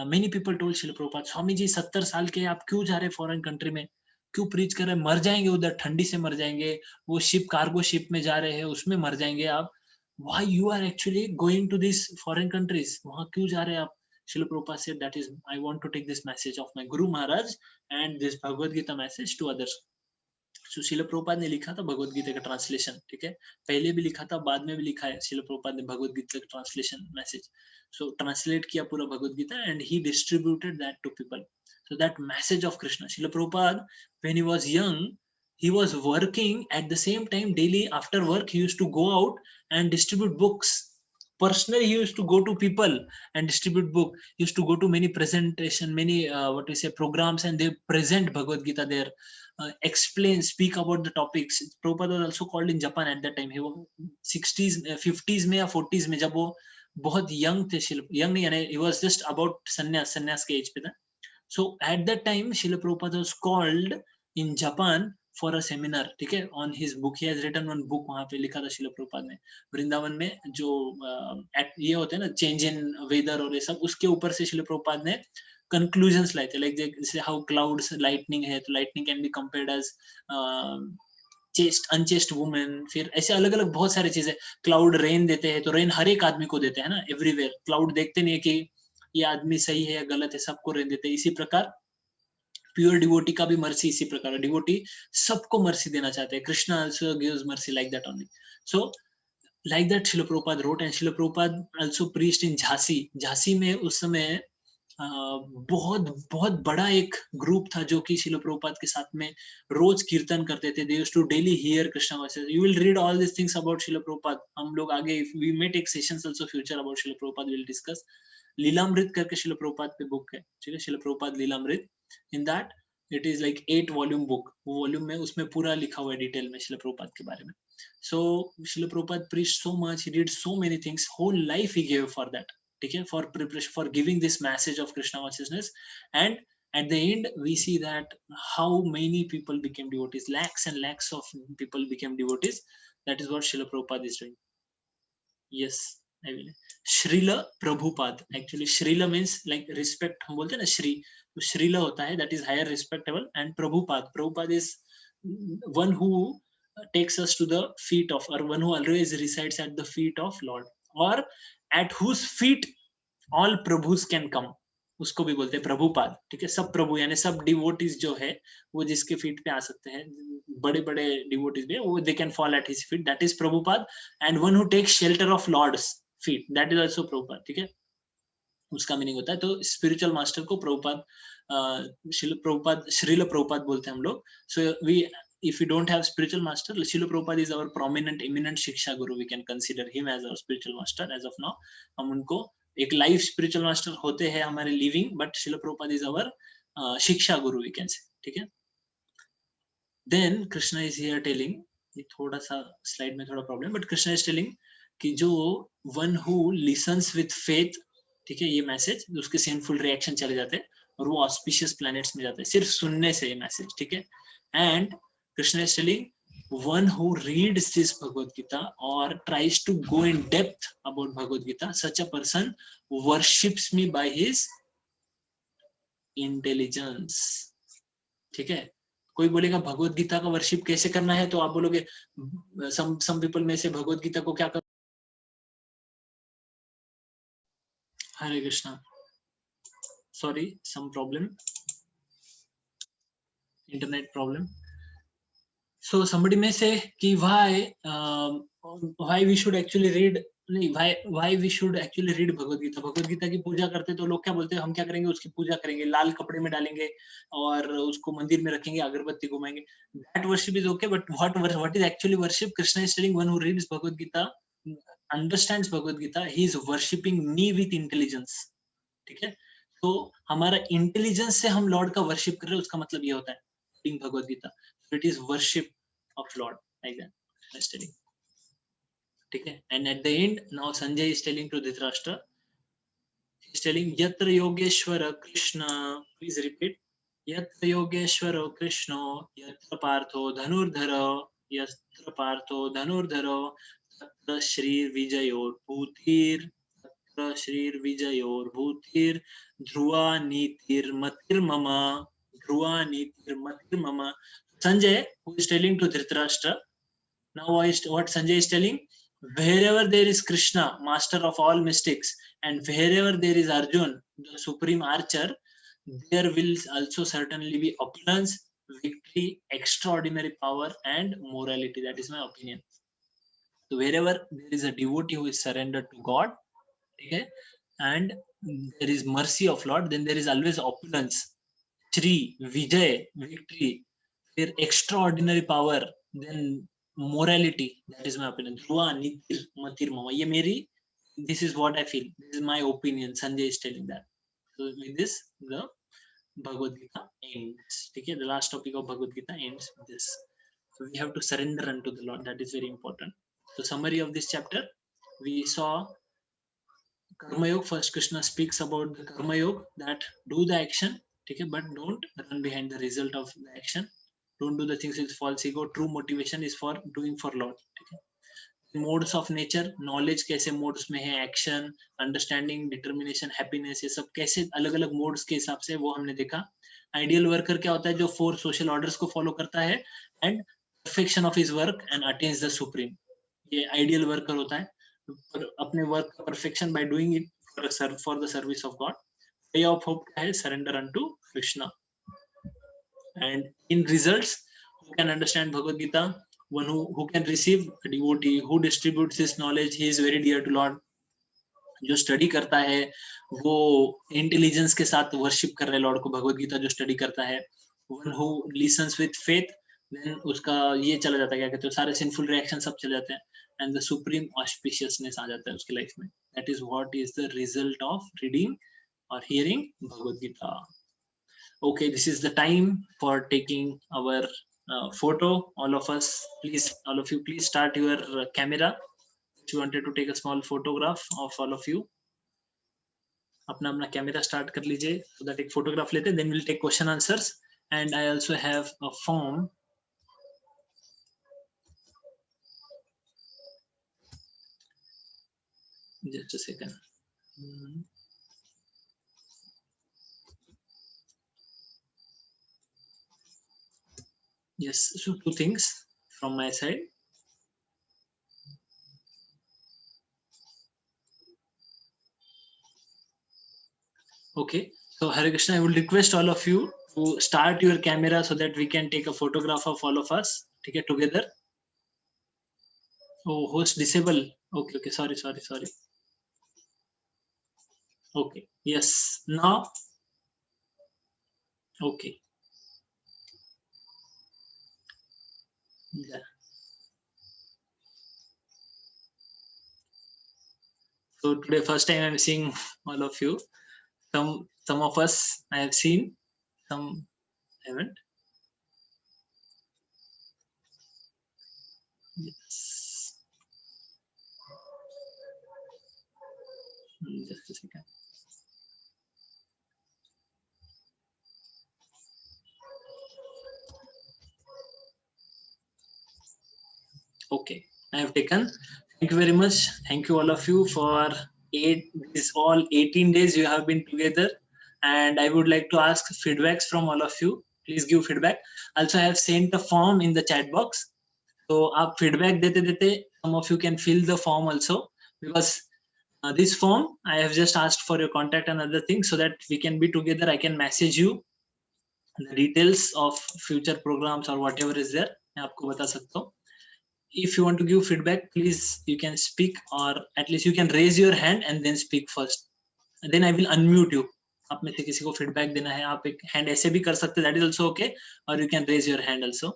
many people told Srila Prabhupada, Swami ji 70 साल के आप क्यों जा रहे फॉरेन कंट्री में, क्यों प्रीच कर रहे, मर जाएंगे उधर, ठंडी से मर जाएंगे, वो शिप कार्गो शिप में जा रहे हैं उसमें मर जाएंगे आप, why you are actually going to these foreign countries, वहां क्यों जा रहे हैं आप? Srila Prabhupada said, that is, I want to take this message of my Guru Maharaj and this Bhagavad Gita message to others. So शिल प्रभुपाद ने लिखा था भगवत गीता का ट्रांसलेशन, ठीक है, पहले भी लिखा था, बाद में भी लिखा है शिल प्रभुपाद ने भगवत गीता का ट्रांसलेशन मैसेज. सो ट्रांसलेट किया पूरा Bhagavad Gita and he distributed that to people. So that message of Krishna, Srila Prabhupada when he was young, he was working at the same time daily. After work he used to go out and distribute books. Personally he used to go to people and distribute book. He used to go to many presentation, many what we say programs, and they present Bhagavad Gita there, explain, speak about the topics. Prabhupada was also called in Japan at that time. He was 60s 50s में या 40s में, जब वो बहुत young थे, young नहीं यानी he was just about संन्यास के एज पे था. So at that time Srila Prabhupada was called in Japan for a seminar, ठीक है, on his book. He has written one book, वहाँ पे लिखा था शिल प्रभुपाद ने, वृंदावन में जो ये होते हैं ना चेंज इन वेदर और ये सब, उसके ऊपर से शिल प्रभुपाद ने कंक्लूजन्स लाए थे. लाइक जैसे हाउ क्लाउड्स, लाइटनिंग है तो lightning can be compared as chaste unchaste women. फिर ऐसे अलग अलग बहुत सारी चीजें. क्लाउड रेन देते हैं तो रेन हर एक आदमी को देते हैं ना, एवरीवेयर. क्लाउड देखते नहीं है कि ये आदमी सही है या गलत है, सबको रेन देते हैं. इसी प्रकार प्योर डिवोटी का भी मर्सी इसी प्रकार, डिवोटी सबको मर्सी देना चाहते हैं. Krishna also gives mercy like that only. So like that शिल प्रभुपाद रोट, एंड शिल प्रभुपाद आल्सो प्रीच्ड इन झांसी. झांसी में उस समय बहुत बहुत बड़ा एक ग्रुप था जो कि शिल प्रभुपाद के साथ में रोज कीर्तन करते थे. They used to daily hear Krishna verses. You will read all this things about Srila Prabhupada. हम लोग आगे we may take sessions also future about Srila Prabhupada, will discuss. Lilamrita करके शिल प्रभुपाद पे बुक है, ठीक है, Srila Prabhupada Lilamrita. In that it is like 8 volume book. वो वॉल्यूम में उसमें पूरा लिखा हुआ है डिटेल में शिल प्रभुपाद के बारे में. सो शिल Prabhupada preached so much, he did so many things, whole life he gave for that, ठीक है, for preparation, for giving this message of Krishna consciousness. And at the end we see that how many people became devotees, lakhs and lakhs of people became devotees. That is what Srila Prabhupada is doing. Yes, I will. Srila Prabhupada, actually Srila means like respect, हम बोलते हैं ना श्री, तो Srila होता है that is higher respectable, and Prabhupada is one who takes us to the feet of, or one who always resides at the feet of Lord, or at whose feet all Prabhus can come, उसको भी बोलते हैं प्रभुपाद. ठीक है, सब प्रभु यानी सब devotees जो है वो जिसके फीट पे आ सकते हैं, बड़े बड़े डिवोटीज भी वो they can fall at his feet, that is Prabhupada. And one who takes shelter of Lord's feet, that is also Prabhupada. ठीक है, उसका मीनिंग होता है. तो स्पिरिचुअल मास्टर को प्रभुपाद, श्रील प्रभुपाद बोलते हैं हम लोग. So we, if we don't have spiritual master, Srila Prabhupada is our prominent, eminent Shiksha Guru. We can consider him as our spiritual master as of now. हम उनको एक लाइफ स्पिरिचुअल मास्टर होते हैं हमारे living, but Srila Prabhupada is our शिक्षा गुरु, we can say. ठीक है. Then Krishna is here telling, ये थोड़ा सा स्लाइड में थोड़ा problem, but Krishna is telling कि जो one who listens with faith, ठीक है, ये मैसेज, उसके सिंफुल रिएक्शन चले जाते हैं और वो ऑस्पिशियस प्लैनेट्स में जाते हैं सिर्फ सुनने से ये मैसेज. ठीक है. And Krishna is telling, one who reads this Bhagavad Gita or tries to go in depth about Bhagavad Gita, such a person worships me by his intelligence. ठीक है. कोई बोलेगा भगवत गीता का वर्शिप कैसे करना है, तो आप बोलोगे some people में से भगवत गीता को क्या कर. Hare Krishna, sorry, some problem, internet problem. So somebody may say कि why we should actually read, नहीं, why we should actually read Bhagavad Gita. Bhagavad Gita की पूजा करते तो लोग क्या बोलते हैं, हम क्या करेंगे, उसकी पूजा करेंगे, लाल कपड़े में डालेंगे और उसको मंदिर में रखेंगे, अगरबत्ती घुमाएंगे. That worship is okay, but what is actually worship? Krishna is telling one who reads Bhagavad Gita, understands Bhagavad Gita, he is worshipping me with intelligence. ठीक है, तो हमारा इंटेलिजेंस से हम लॉर्ड का वर्शिप कर रहे हैं, उसका मतलब ये होता है reading Bhagavad Gita. So it is worship of Lord, like that studying. ठीक है, and at the end now Sanjay is telling to Dhritarashtra, he is telling yatra yogeshwara Krishna, please repeat, yatra yogeshwara Krishna yatra partho dhanurdhara, yatra partho dhanurdhara, tatra shri vijayor bhutir, tatra shri vijayor bhutir, dhruva nitir matir mama, dhruva nitir matir mama. Sanjay, who is telling to Dhritarashtra, now what Sanjay is telling, wherever there is Krishna, master of all mystics, and wherever there is Arjun, the supreme archer, there will also certainly be opulence, victory, extraordinary power, and morality. That is my opinion. So wherever there is a devotee who is surrendered to God, okay, and there is mercy of Lord, then there is always opulence, Shri, Vijay, victory, their extraordinary power, then morality. That is my opinion. Dhruva, Nitir, Matir, Mama. Ye meri, this is what I feel. This is my opinion. Sanjay is telling that. So with this, the Bhagavad Gita ends. Okay, the last topic of Bhagavad Gita ends with this. So we have to surrender unto the Lord. That is very important. So summary of this chapter, we saw Karma Yoga. First, Krishna speaks about the Karma Yoga, that do the action, okay, but don't run behind the result of the action. Don't do the things with false ego. True motivation is for doing for Lord. Okay. Modes of nature, knowledge कैसे modes में है, action, understanding, determination, happiness, ये सब कैसे अलग अलग modes के हिसाब से वो हमने देखा. Ideal worker क्या होता है, जो 4 social orders को follow करता है and perfection of his work and attains the supreme. ये ideal worker होता है, अपने work का perfection by doing it for the service of God. Way of hope क्या है, surrender unto Krishna. And in results, who can understand Bhagavad Gita? One who can receive, a devotee who distributes his knowledge, he is very dear to Lord. जो study करता है वो intelligence के साथ worship कर रहे लॉर्ड को. भगवद गीता जो स्टडी करता है, one who listens with faith, then उसका ये चला जाता है, क्या कहते हैं, सारे सिंफुल रिएक्शन सब चले जाते हैं, एंड द सुप्रीम ऑस्पिशियसनेस आ जाता है उसकी लाइफ में. That is what is the result of reading और hearing Bhagavad Gita. Okay, this is the time for taking our photo. All of you, please start your camera. If you wanted to take a small photograph of all of you, अपना camera start कर लीजिए, so that एक photograph लेते हैं, then we'll take question answers. And I also have a form. Just a second. Yes, so 2 things from my side. Okay, so Hare Krishna, I will request all of you to start your camera so that we can take a photograph of all of us, okay, together. Oh, host disable. Okay, sorry. Okay, yes, now. Okay. Yeah. So today first time I'm seeing all of you. Some of us I have seen, some haven't. Yes. Just a second. Okay, I have taken. Thank you very much. Thank you all of you for all 18 days you have been together, and I would like to ask feedbacks from all of you. Please give feedback. Also, I have sent a form in the chat box. So आप feedback देते some of you can fill the form also, because this form I have just asked for your contact and other things so that we can be together. I can message you the details of future programs or whatever is there. मैं आपको बता सकता हूँ. If you want to give feedback, please you can speak, or at least you can raise your hand and then speak first. And then I will unmute you. आप में से किसी को feedback देना है, आप एक hand ऐसे भी कर सकते, that is also okay, or you can raise your hand also.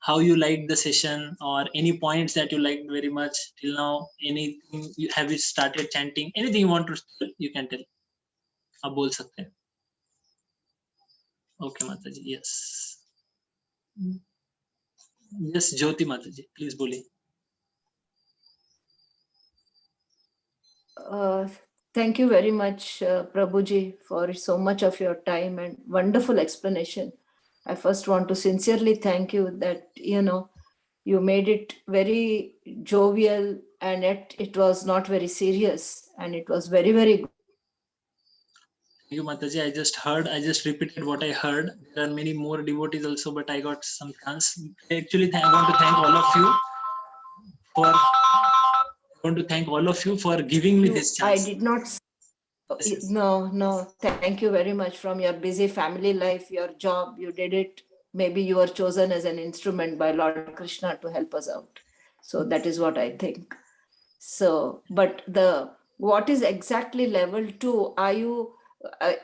How you liked the session, or any points that you liked very much till now, anything you have you started chanting, anything you want to tell, you can tell. आप बोल सकते हैं. Okay माता जी, yes. Yes, ज्योति माता जी, please बोलिए. Thank you very much, Prabhuji, for so much of your time and wonderful explanation. I first want to sincerely thank you that, you made it very jovial, and yet it was not very serious, and it was very, very good. Thank you, Mataji. I just repeated what I heard. There are many more devotees also, but I got some chance. Actually, I want to thank all of you for giving me this I chance. did not. Yes. No, thank you very much. From your busy family life, your job, you did it. Maybe you were chosen as an instrument by Lord Krishna to help us out. So that is what I think. So, but what is exactly level 2? Are you,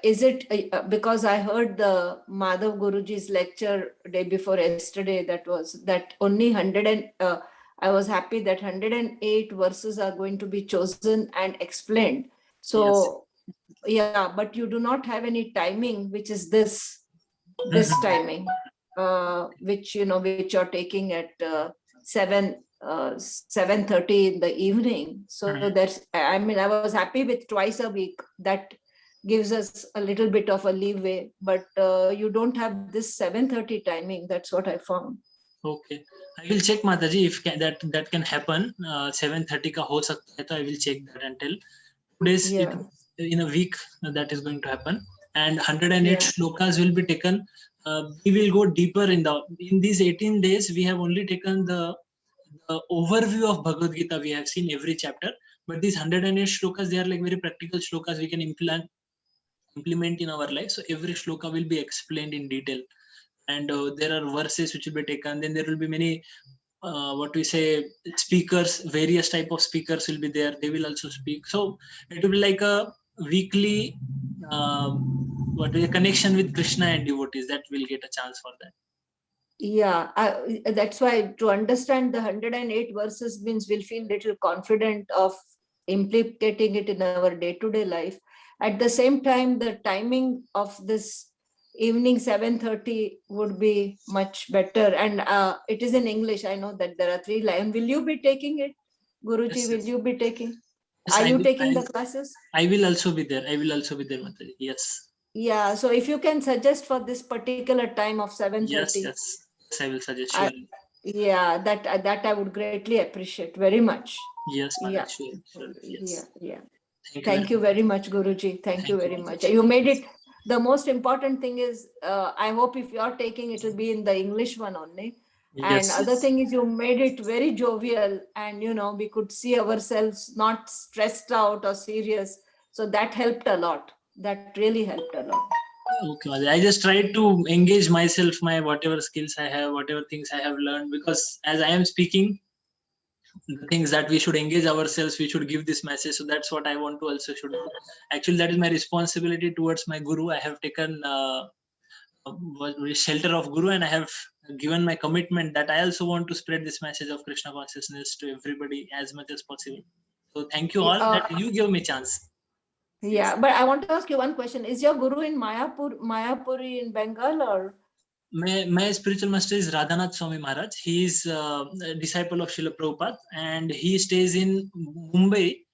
is it, because I heard the Madhav Guruji's lecture day before yesterday, that only 100 I was happy that 108 verses are going to be chosen and explained. So, yeah, but you do not have any timing, which is this timing, which you're taking at 7:30 in the evening. So that's, I was happy with twice a week. That gives us a little bit of a leeway, but you don't have this 7:30 timing. That's what I found. Okay, I will check, Mataji, if that can happen. 7:30 का हो सकता है, तो I will check that and tell. 2 days in a week that is going to happen, and 108 shlokas will be taken. We will go deeper in these 18 days. We have only taken the overview of Bhagavad Gita. We have seen every chapter, but these 108 shlokas, they are like very practical shlokas we can implement in our life. So every shloka will be explained in detail, and there are verses which will be taken. Then there will be many speakers, various type of speakers will be there. They will also speak. So it will be like a weekly connection with Krishna and devotees. That will get a chance for that. Yeah, that's why to understand the 108 verses means we'll feel little confident of implicating it in our day-to-day life. At the same time, the timing of this evening 7:30 would be much better, and it is in English. I know that there are 3 lines. Will you be taking it, Guruji? Yes, will you be taking? Yes, are you taking the classes? I will also be there. Mataji. Yes. Yeah. So if you can suggest for this particular time of 7:30. Yes, I will suggest you. Yeah, that I would greatly appreciate very much. Yes, yeah. Sure. Yes. Yeah. Thank you very much, Guruji. Thank you very much. You made it. The most important thing is, I hope if you're taking it will be in the English one only. And other thing is, you made it very jovial, and we could see ourselves not stressed out or serious. So that helped a lot. That really helped a lot. Okay, I just try to engage myself, my whatever skills I have, whatever things I have learned, because as I am speaking, the things that we should engage ourselves, we should give this message. So that's what I want to also should do. Actually, that is my responsibility towards my Guru. I have taken shelter of Guru, and I have given my commitment that I also want to spread this message of Krishna consciousness to everybody as much as possible. So thank you all that you give me chance. Yeah, but I want to ask you one question. Is your Guru in Mayapuri in Bengal, or? My spiritual master is Radhanath Swami Maharaj. He is a disciple of Srila Prabhupada, and he stays in Mumbai,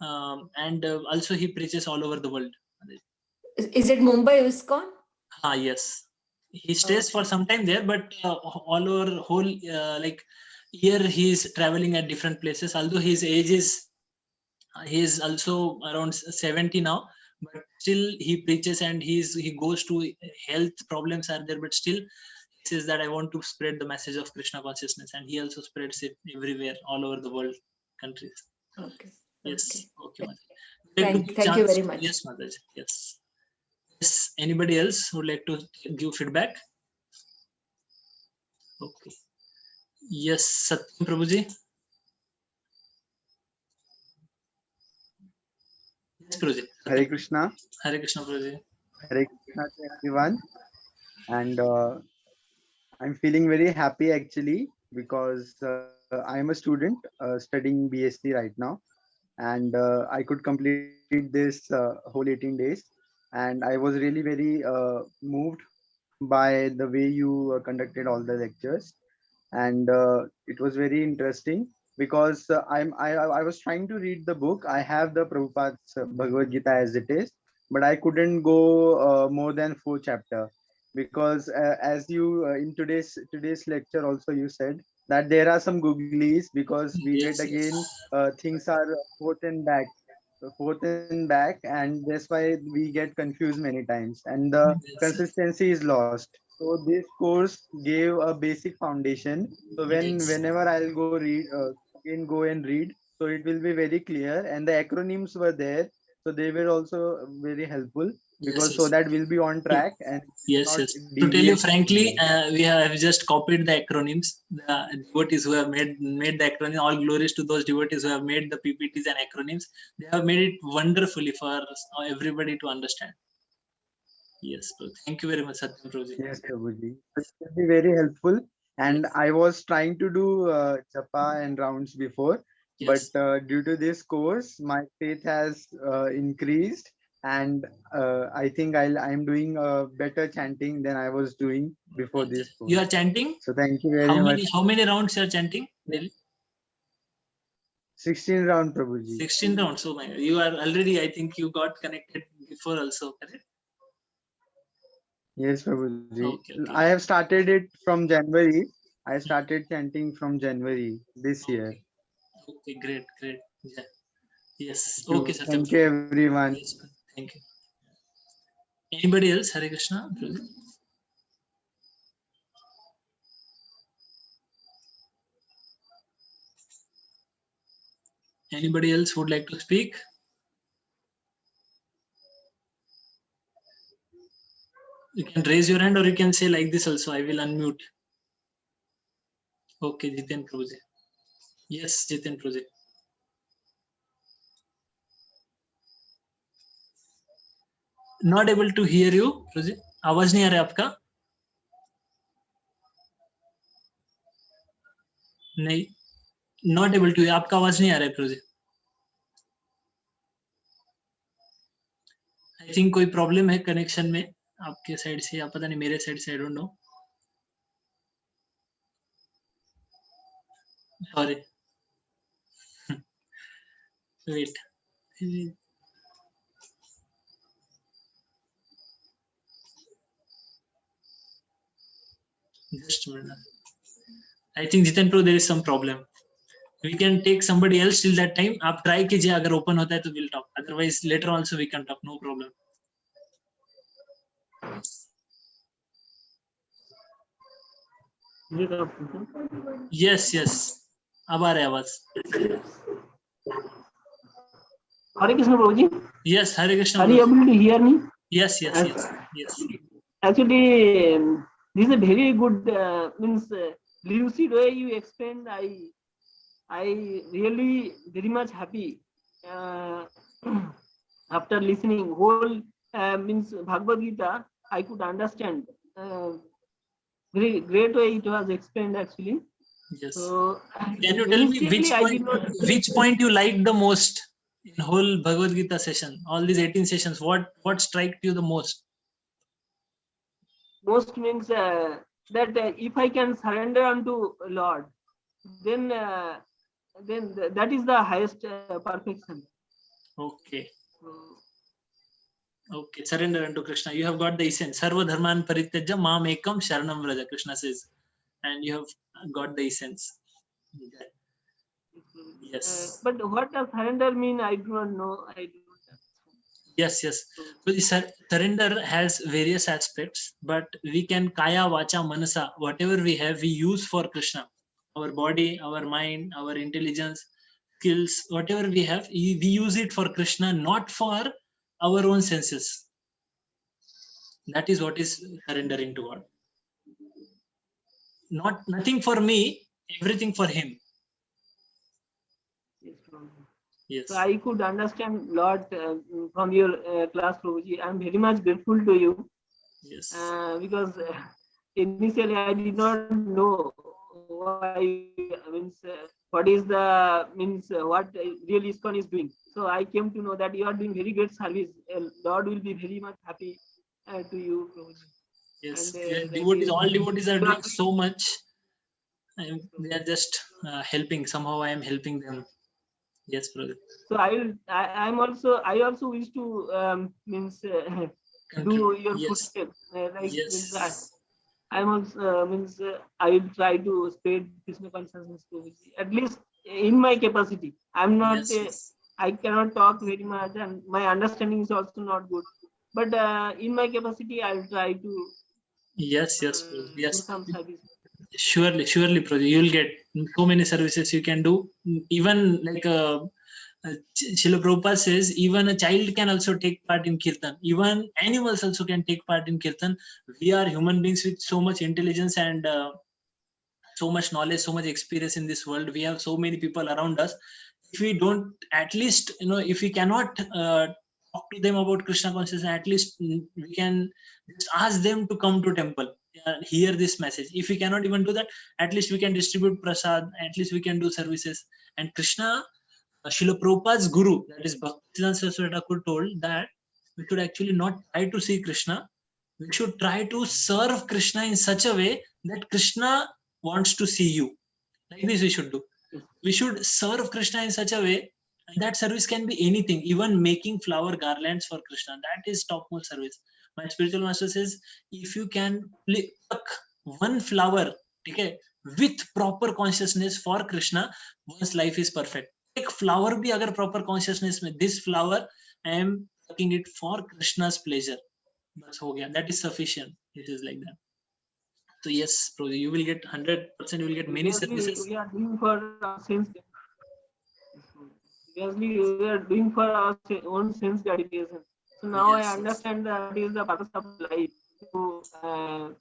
and also he preaches all over the world. Is it Mumbai ISKCON? Yes. He stays for some time there, but all over whole year he is traveling at different places. Although his age is, he is also around 70 now, but still he preaches, and he goes to health problems are there, but still he says that I want to spread the message of Krishna consciousness, and he also spreads it everywhere, all over the world, countries. Okay. Yes. Okay. Thank you very much. Yes, Mataji. Yes. Yes. Anybody else would like to give feedback? Okay. Yes, Satyam Prabhuji. Yes, Prabhuji. Hare Krishna. Hare Krishna, Prabhuji. Hare Krishna to everyone. And I'm feeling very happy actually because I'm a student studying BSc right now. And I could complete this whole 18 days. And I was really very moved by the way you conducted all the lectures. And it was very interesting because I was trying to read the book. I have the Prabhupada's Bhagavad Gita as it is, but I couldn't go more than 4 chapter because as you in today's lecture also you said that there are some googlies because we read Yes, again yes. things are forth and back, and that's why we get confused many times and the Yes, consistency is lost. So this course gave a basic foundation. So yes, whenever I'll go read again go and read, so it will be very clear. And the acronyms were there, so they were also very helpful yes, because so yes. that we'll be on To- track and Yes, not yes. To tell you deviate from frankly, them. we have just copied the acronyms. The devotees who have made the acronym, all glories to those devotees who have made the PPTs and acronyms. They have made it wonderfully for everybody to understand. Yes, Prabhu. Thank you very much, Satyam Prabhuji. Yes, Prabhuji. It will be very helpful. And Yes, I was trying to do japa and rounds before, but yes. due to this course, my faith has increased, and I think I'm doing better chanting than I was doing before this You are course. chanting? So thank you very much. How many rounds you are chanting daily? 16 round, Prabhuji. 16 rounds. Oh my God. You are already, I think you got connected before also, correct? Yes, Prabhuji. Okay, I okay. have started it from January. I started chanting from January this year. Okay, okay, great, great. Yeah. Yes. Thank Okay, you. Satyam. Thank you, everyone. Yes, thank you. Anybody else? Hare Krishna. Anybody else would like to speak? You can raise your hand or you can say like this also. I will unmute. Okay, Jiten Prabhuji. Yes, Jiten Prabhuji. Not able to hear you, Prabhuji. आवाज नहीं आ रहा है आपका? नहीं. Not able to. आपका आवाज नहीं आ रहा है, Prabhuji. I think कोई प्रॉब्लम है कनेक्शन में आपके साइड से या पता नहीं मेरे साइड से. I don't know. Sorry. Wait. Just a minute. I think Jiten Pro, there is some problem. We can take somebody else till that time. आप try कीजिए, अगर open होता है तो we'll talk. Otherwise later also we can talk. No problem. Yes, yes. अब आ रहा है आवाज. Hare Krishna Prabhuji. Yes, Hare Krishna. Are you able to hear me? Yes, yes, yes, yes. Actually, this is a very good lucid way you explained. I really very much happy after listening whole means Bhagavad Gita. I could understand very great way it was explained actually. Yes. So Can you tell me initially which point you liked the most in whole Bhagavad Gita session? All these 18 sessions, what struck you the most? most means that if I can surrender unto Lord, then that is the highest perfection. Okay. Okay, surrender unto Krishna. You have got the essence. Sarva dharman parityajya mam ekam sharanam vraja, Krishna says. And you have got the essence. Yes. But what does surrender mean? I do not know. I do not know. Yes, yes. So the surrender has various aspects, but we can kaya, vacha, manasa, whatever we have, we use for Krishna. Our body, our mind, our intelligence, skills, whatever we have, we use it for Krishna, not for our own senses. That is what is surrendering to God. Nothing for me, everything for him. Yes, Prabhuji. Yes. So I could understand lot from your class, Prabhuji. I'm very much grateful to you Yes. because initially I did not know why means what is the means what real ISKCON is doing. So I came to know that you are doing very great service. Lord will be very much happy to you, Prabhuji. Yes. And Devotees, all devotees are you doing so much. They are just helping. Somehow I am helping them. Yes, brother. So I also wish to means do your Yes. footsteps. Like means Yes. I'm also means I will try to spread Krishna consciousness to at least in my capacity. I'm not Yes, yes. I cannot talk very much and my understanding is also not good. But in my capacity, I will try to Yes, yes, do yes. some service. Surely, surely, Prabhu. You will get so many services you can do. Even like Srila Prabhupada says, even a child can also take part in kirtan. Even animals also can take part in kirtan. We are human beings with so much intelligence and so much knowledge, so much experience in this world. We have so many people around us. If we don't, at least, if we cannot talk to them about Krishna consciousness, at least we can just ask them to come to temple, hear this message. If we cannot even do that, at least we can distribute prasad, at least we can do services. And Krishna, Srila Prabhupada's guru, that is Bhaktivedanta Saraswati Thakur, told that we should actually not try to see Krishna. We should try to serve Krishna in such a way that Krishna wants to see you. Like this we should do. We should serve Krishna in such a way, and that service can be anything, even making flower garlands for Krishna. That is topmost service. My spiritual master says, if you can pluck one flower, okay, with proper consciousness for Krishna, one's life is perfect. एक flower भी अगर proper consciousness में, this flower I am plucking it for Krishna's pleasure. बस हो गया. That is sufficient. It is like that. So yes, Prabhu, you will get 100%. You will get many services. We are doing for our sense. Obviously, we are doing for our own sense gratification. So now Yes, I yes. understand that is the purpose of life to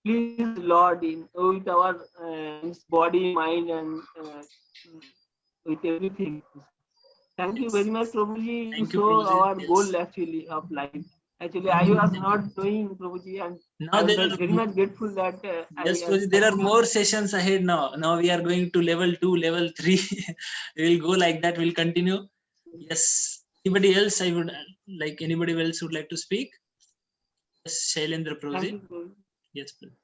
please Lord in with our body, mind, and with everything. Thank you very much, Prabhuji. You Thank you, show Prabhuji. our Yes. goal actually of life. Actually, I was not knowing Prabhuji, and Now I'm there are very much grateful that yes, Prabhuji, there are more sessions ahead now. Now we are going to level 2, level 3. We will go like that. We'll continue. Yes. Anybody else? I would like anybody else would like to speak. Yes, Shailendra Thank Prabhuji. you, Prabhuji. Yes, please.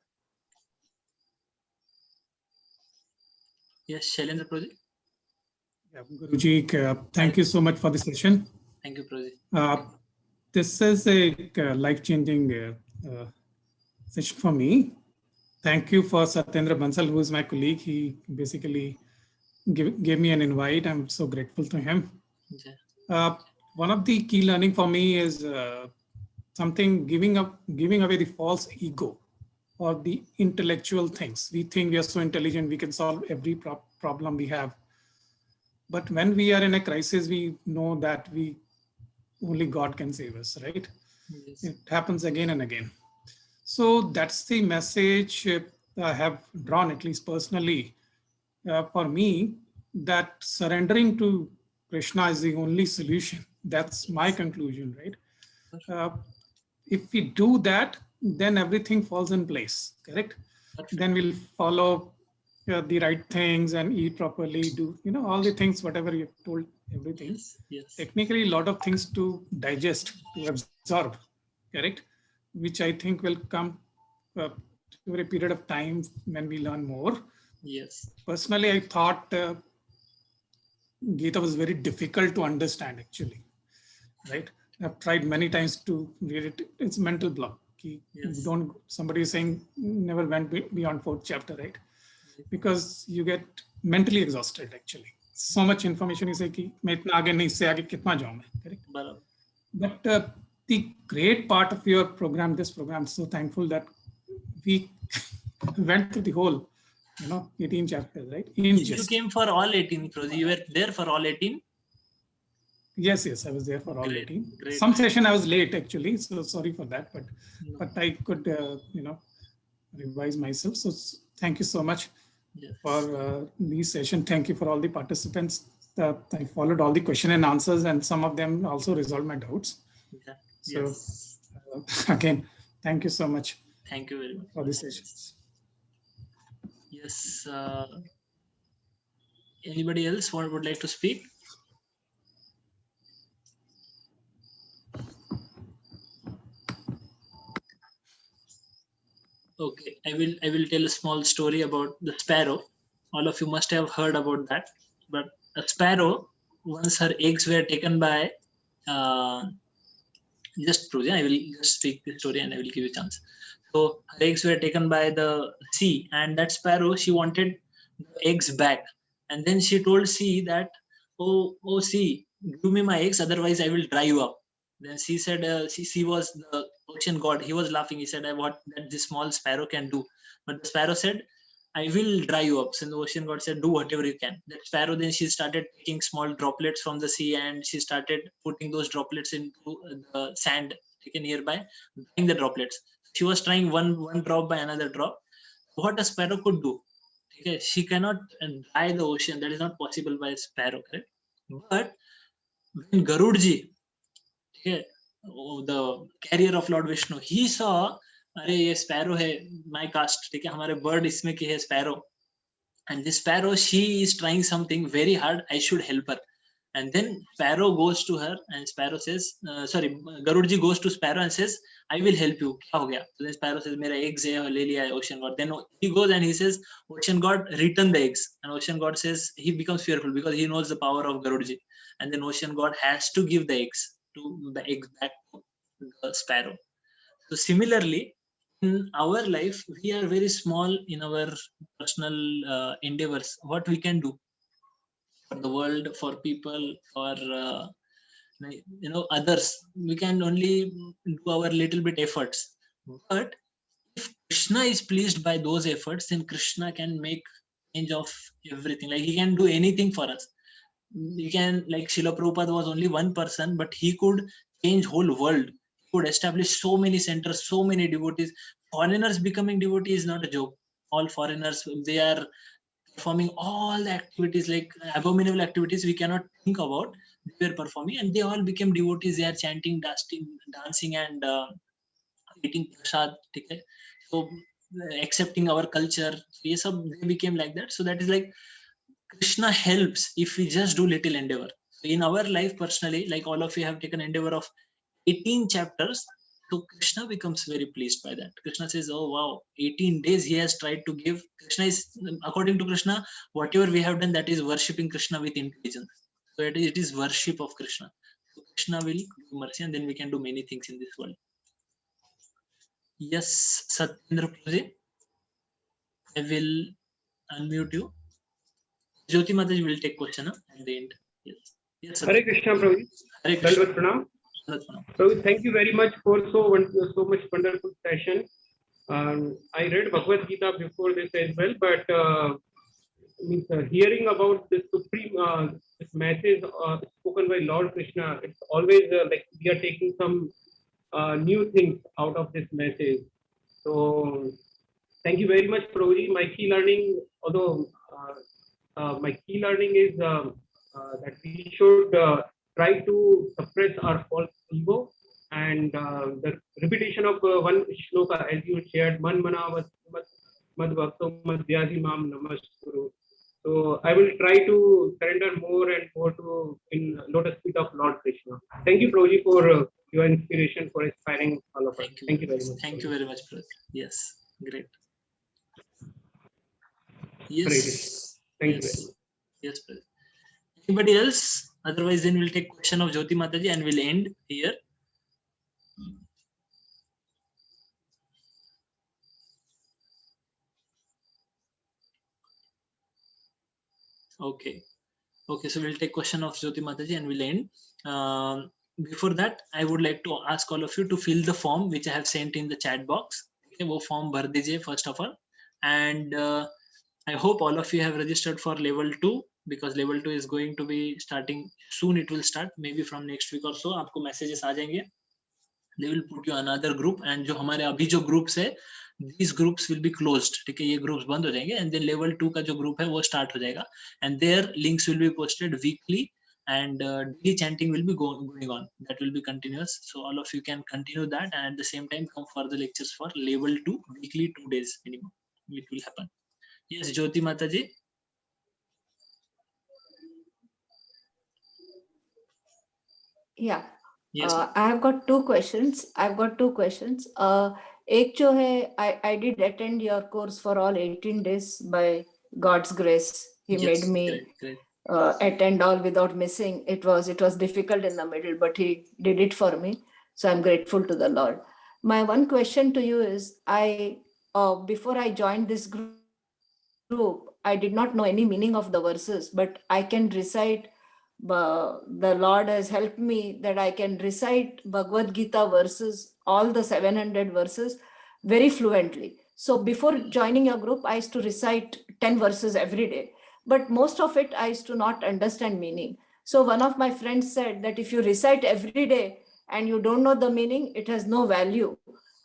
Yes, Shailendra Prabhuji. Yeah, Guruji, thank you so much for the session. Thank you, Prabhuji. This is a life-changing session for me. Thank you for Satyendra Bansal, who is my colleague. He basically gave me an invite. I'm so grateful to him. Okay. One of the key learning for me is something giving away the false ego or the intellectual things. We think we are so intelligent, we can solve every problem we have. But when we are in a crisis, we know that only God can save us, right? Yes. It happens again and again. So that's the message I have drawn, at least personally, for me, that surrendering to Krishna is the only solution. That's my conclusion, right? If we do that, then everything falls in place, correct? Then we'll follow the right things and eat properly, do all the things, whatever you told, everything. Yes. Yes. Technically, a lot of things to digest, to absorb, correct? Which I think will come over a period of time when we learn more. Yes. Personally, I thought Gita was very difficult to understand, actually, right? I've tried many times to read it. It's mental block. Yes. Somebody is saying never went beyond 4th chapter, right? Because you get mentally exhausted, actually. So much information you say कि मैं इतना आगे नहीं, इससे आगे कितना जाऊं मैं, correct? But the great part of your program, this program, so thankful that we went through the whole, 18 chapters, right? You came for all 18, Prabhuji. You were there for all 18? Yes, I was there for all Great, 18. great. Some session I was late, actually, so sorry for that, but I could, revise myself. So thank you so much. Yes. for this session. Thank you for all the participants. I followed all the question and answers, and some of them also resolved my doubts. Yeah. So Yes. again, thank you so much Thank you very much for this session. Yes. Anybody else would like to speak? Okay, I will tell a small story about the sparrow. All of you must have heard about that. But a sparrow, once her eggs were taken by, just Pruja, I will just speak the story and I will give you a chance. So her eggs were taken by the sea, and that sparrow, she wanted the eggs back, and then she told sea that, oh sea, give me my eggs, otherwise I will dry you up. Then she said, sea was the ocean god. He was laughing. He said, what that this small sparrow can do. But the sparrow said, I will dry you up. So the ocean god said, do whatever you can. That sparrow, then she started taking small droplets from the sea, and she started putting those droplets into the sand taken nearby, drying the droplets. She was trying one drop by another drop. What a sparrow could do. Okay, she cannot dry the ocean. That is not possible by a sparrow, correct? But when Garudji, okay, the carrier of Lord Vishnu, he saw, अरे ये sparrow है my caste, ठीक है, हमारे bird इसमें की है sparrow, and this sparrow, she is trying something very hard, I should help her. And then sparrow goes to her and sparrow says, Garudji goes to sparrow and says, I will help you. क्या हो गया? So then sparrow says, मेरा eggs है, ले लिया है ocean god. Then he goes and he says, ocean god, return the eggs. And ocean god says, he becomes fearful because he knows the power of Garudji. And then ocean god has to give the eggs back to the sparrow. So similarly, in our life, we are very small in our personal endeavors. What we can do for the world, for people, for others, we can only do our little bit efforts. But if Krishna is pleased by those efforts, then Krishna can make change of everything. Like he can do anything for us. He can, like Srila Prabhupada was only one person, but he could change whole world. He could establish so many centers, so many devotees. Foreigners becoming devotees is not a joke. All foreigners, they are performing all the activities, like abominable activities we cannot think about. They were performing, and they all became devotees. They are chanting, dancing, and eating prasad. Okay? So accepting our culture. Yes, they became like that. So that is like Krishna helps if we just do little endeavor. So in our life personally, like all of you have taken endeavor of 18 chapters. So Krishna becomes very pleased by that. Krishna says, oh wow, 18 days he has tried to give. Krishna is, according to Krishna, whatever we have done, that is worshipping Krishna with intelligence. So it is worship of Krishna. So Krishna will give mercy, and then we can do many things in this world. Yes, Satyendra Prabhuji, I will unmute you. Jyoti Mataji will take question at the end. Yes. Yes, Hare Krishna, Prabhu. Hare Krishna. Dalvat Pranam. Prabhu, thank you very much for so much wonderful session. I read Bhagavad Gita before this as well, but hearing about this supreme this message spoken by Lord Krishna, it's always like we are taking some new things out of this message. So thank you very much, Prabhuji. My key learning, although my key learning is that we should try to suppress our false ego, and the repetition of one shloka, as you shared, man mana mad bhakto madhyadi mam namaskuru. So I will try to surrender more and more to in lotus feet of Lord Krishna. Thank you, Prabhuji, for your inspiration, for inspiring all of us. Thank you very much. Thank you very much, Prabhuji. Yes, great. Yes. Thank yes. you very much. Yes, Prabhuji. Anybody else? Otherwise, then we'll take question of Jyoti Mataji and we'll end here. Okay. Okay, so we'll take question of Jyoti Mataji and we'll end. Before that, I would like to ask all of you to fill the form which I have sent in the chat box. Okay, वो form भर दीजिए first of all. And I hope all of you have registered for level 2, because level 2 is going to be starting soon. It will start maybe from next week or so. आपको messages आ जाएंगे. They will put you another group, and जो हमारे अभी जो groups है, these groups will be closed. ठीक है, ये groups बंद हो जाएंगे, and then level 2 का जो group है वो start हो जाएगा, and their links will be posted weekly, and daily chanting will be going on. That will be continuous. So all of you can continue that, and at the same time come for the lectures for level 2 weekly, 2 days minimum. It will happen. Yes, Jyoti Mataji. Yeah. Yes. I have got two questions. एक जो है, I did attend your course for all 18 days by God's grace. He Yes, made me great. attend all without missing. It was difficult in the middle, but he did it for me. So I'm grateful to the Lord. My one question to you is, before I joined this group, I did not know any meaning of the verses, but I can recite. The Lord has helped me that I can recite Bhagavad Gita verses, all the 700 verses, very fluently. So before joining your group, I used to recite 10 verses every day, but most of it I used to not understand meaning. So one of my friends said that if you recite every day and you don't know the meaning, it has no value.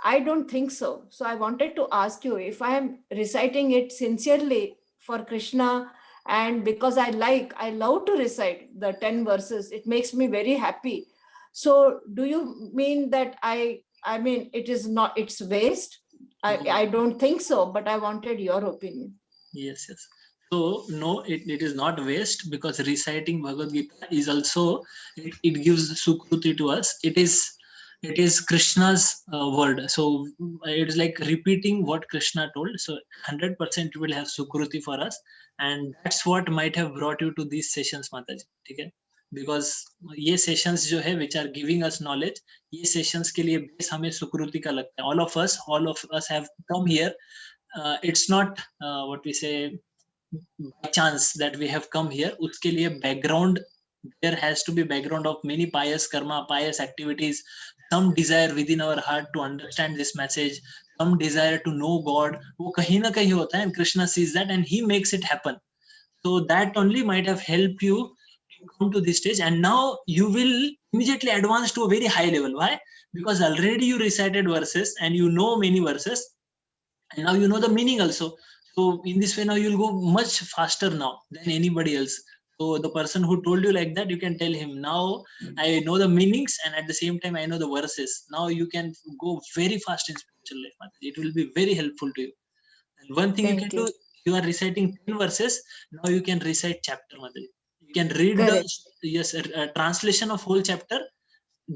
I don't think so. So I wanted to ask you, if I am reciting it sincerely for Krishna, and because I love to recite the 10 verses, it makes me very happy. So do you mean that I mean, it's waste? I don't think so, but I wanted your opinion. Yes. So no, it is not waste, because reciting Bhagavad Gita is also, it gives sukruti to us. It is Krishna's word. So it is like repeating what Krishna told. So 100% will have sukruti for us, and that's what might have brought you to these sessions, Mataji. Okay? Because ये sessions जो है which are giving us knowledge, ये sessions के लिए base हमें सुकृति का लगता है. All of us have come here. It's not what we say by chance that we have come here. उसके लिए background, there has to be background of many pious karma, pious activities, some desire within our heart to understand this message, some desire to know God. वो कहीं ना कहीं होता है, and Krishna sees that and he makes it happen. So that only might have helped you to come to this stage, and now you will immediately advance to a very high level. Why? Because already you recited verses and you know many verses, and now you know the meaning also. So in this way, now you'll go much faster now than anybody else. So the person who told you like that, you can tell him, now I know the meanings, and at the same time I know the verses. Now you can go very fast in spiritual life, Mataji. It will be very helpful to you. And one thing you can do, you are reciting 10 verses, now you can recite chapter, Mataji. You can read the translation of whole chapter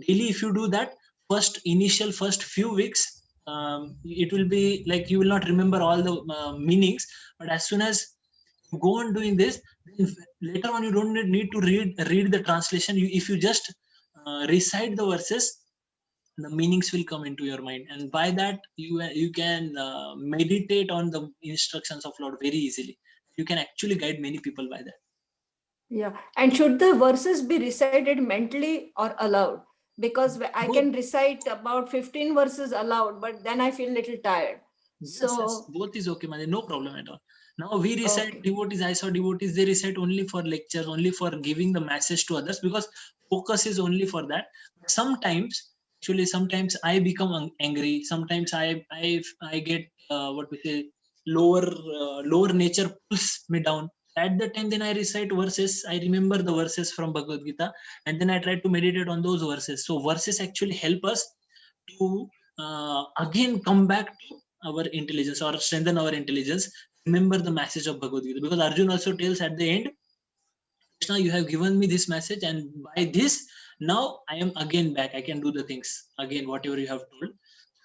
daily. If you do that, first few weeks, it will be like you will not remember all the meanings, but as soon as you go on doing this, then later on you don't need to read the translation. If you just recite the verses, the meanings will come into your mind, and by that you can meditate on the instructions of Lord very easily. You can actually guide many people by that. Yeah, and should the verses be recited mentally or aloud? Because I can recite about 15 verses aloud, but then I feel a little tired. Yes, both is okay, man. No problem at all. Now we recite devotees. I saw devotees, they recite only for lectures, only for giving the message to others, because focus is only for that. But sometimes I become angry. Sometimes I get what we say, lower nature pulls me down. At the time, then I recite verses. I remember the verses from Bhagavad Gita, and then I try to meditate on those verses. So verses actually help us to again come back to our intelligence, or strengthen our intelligence. Remember the message of Bhagavad Gita, because Arjun also tells at the end, Krishna, you have given me this message, and by this now I am again back. I can do the things again, whatever you have told.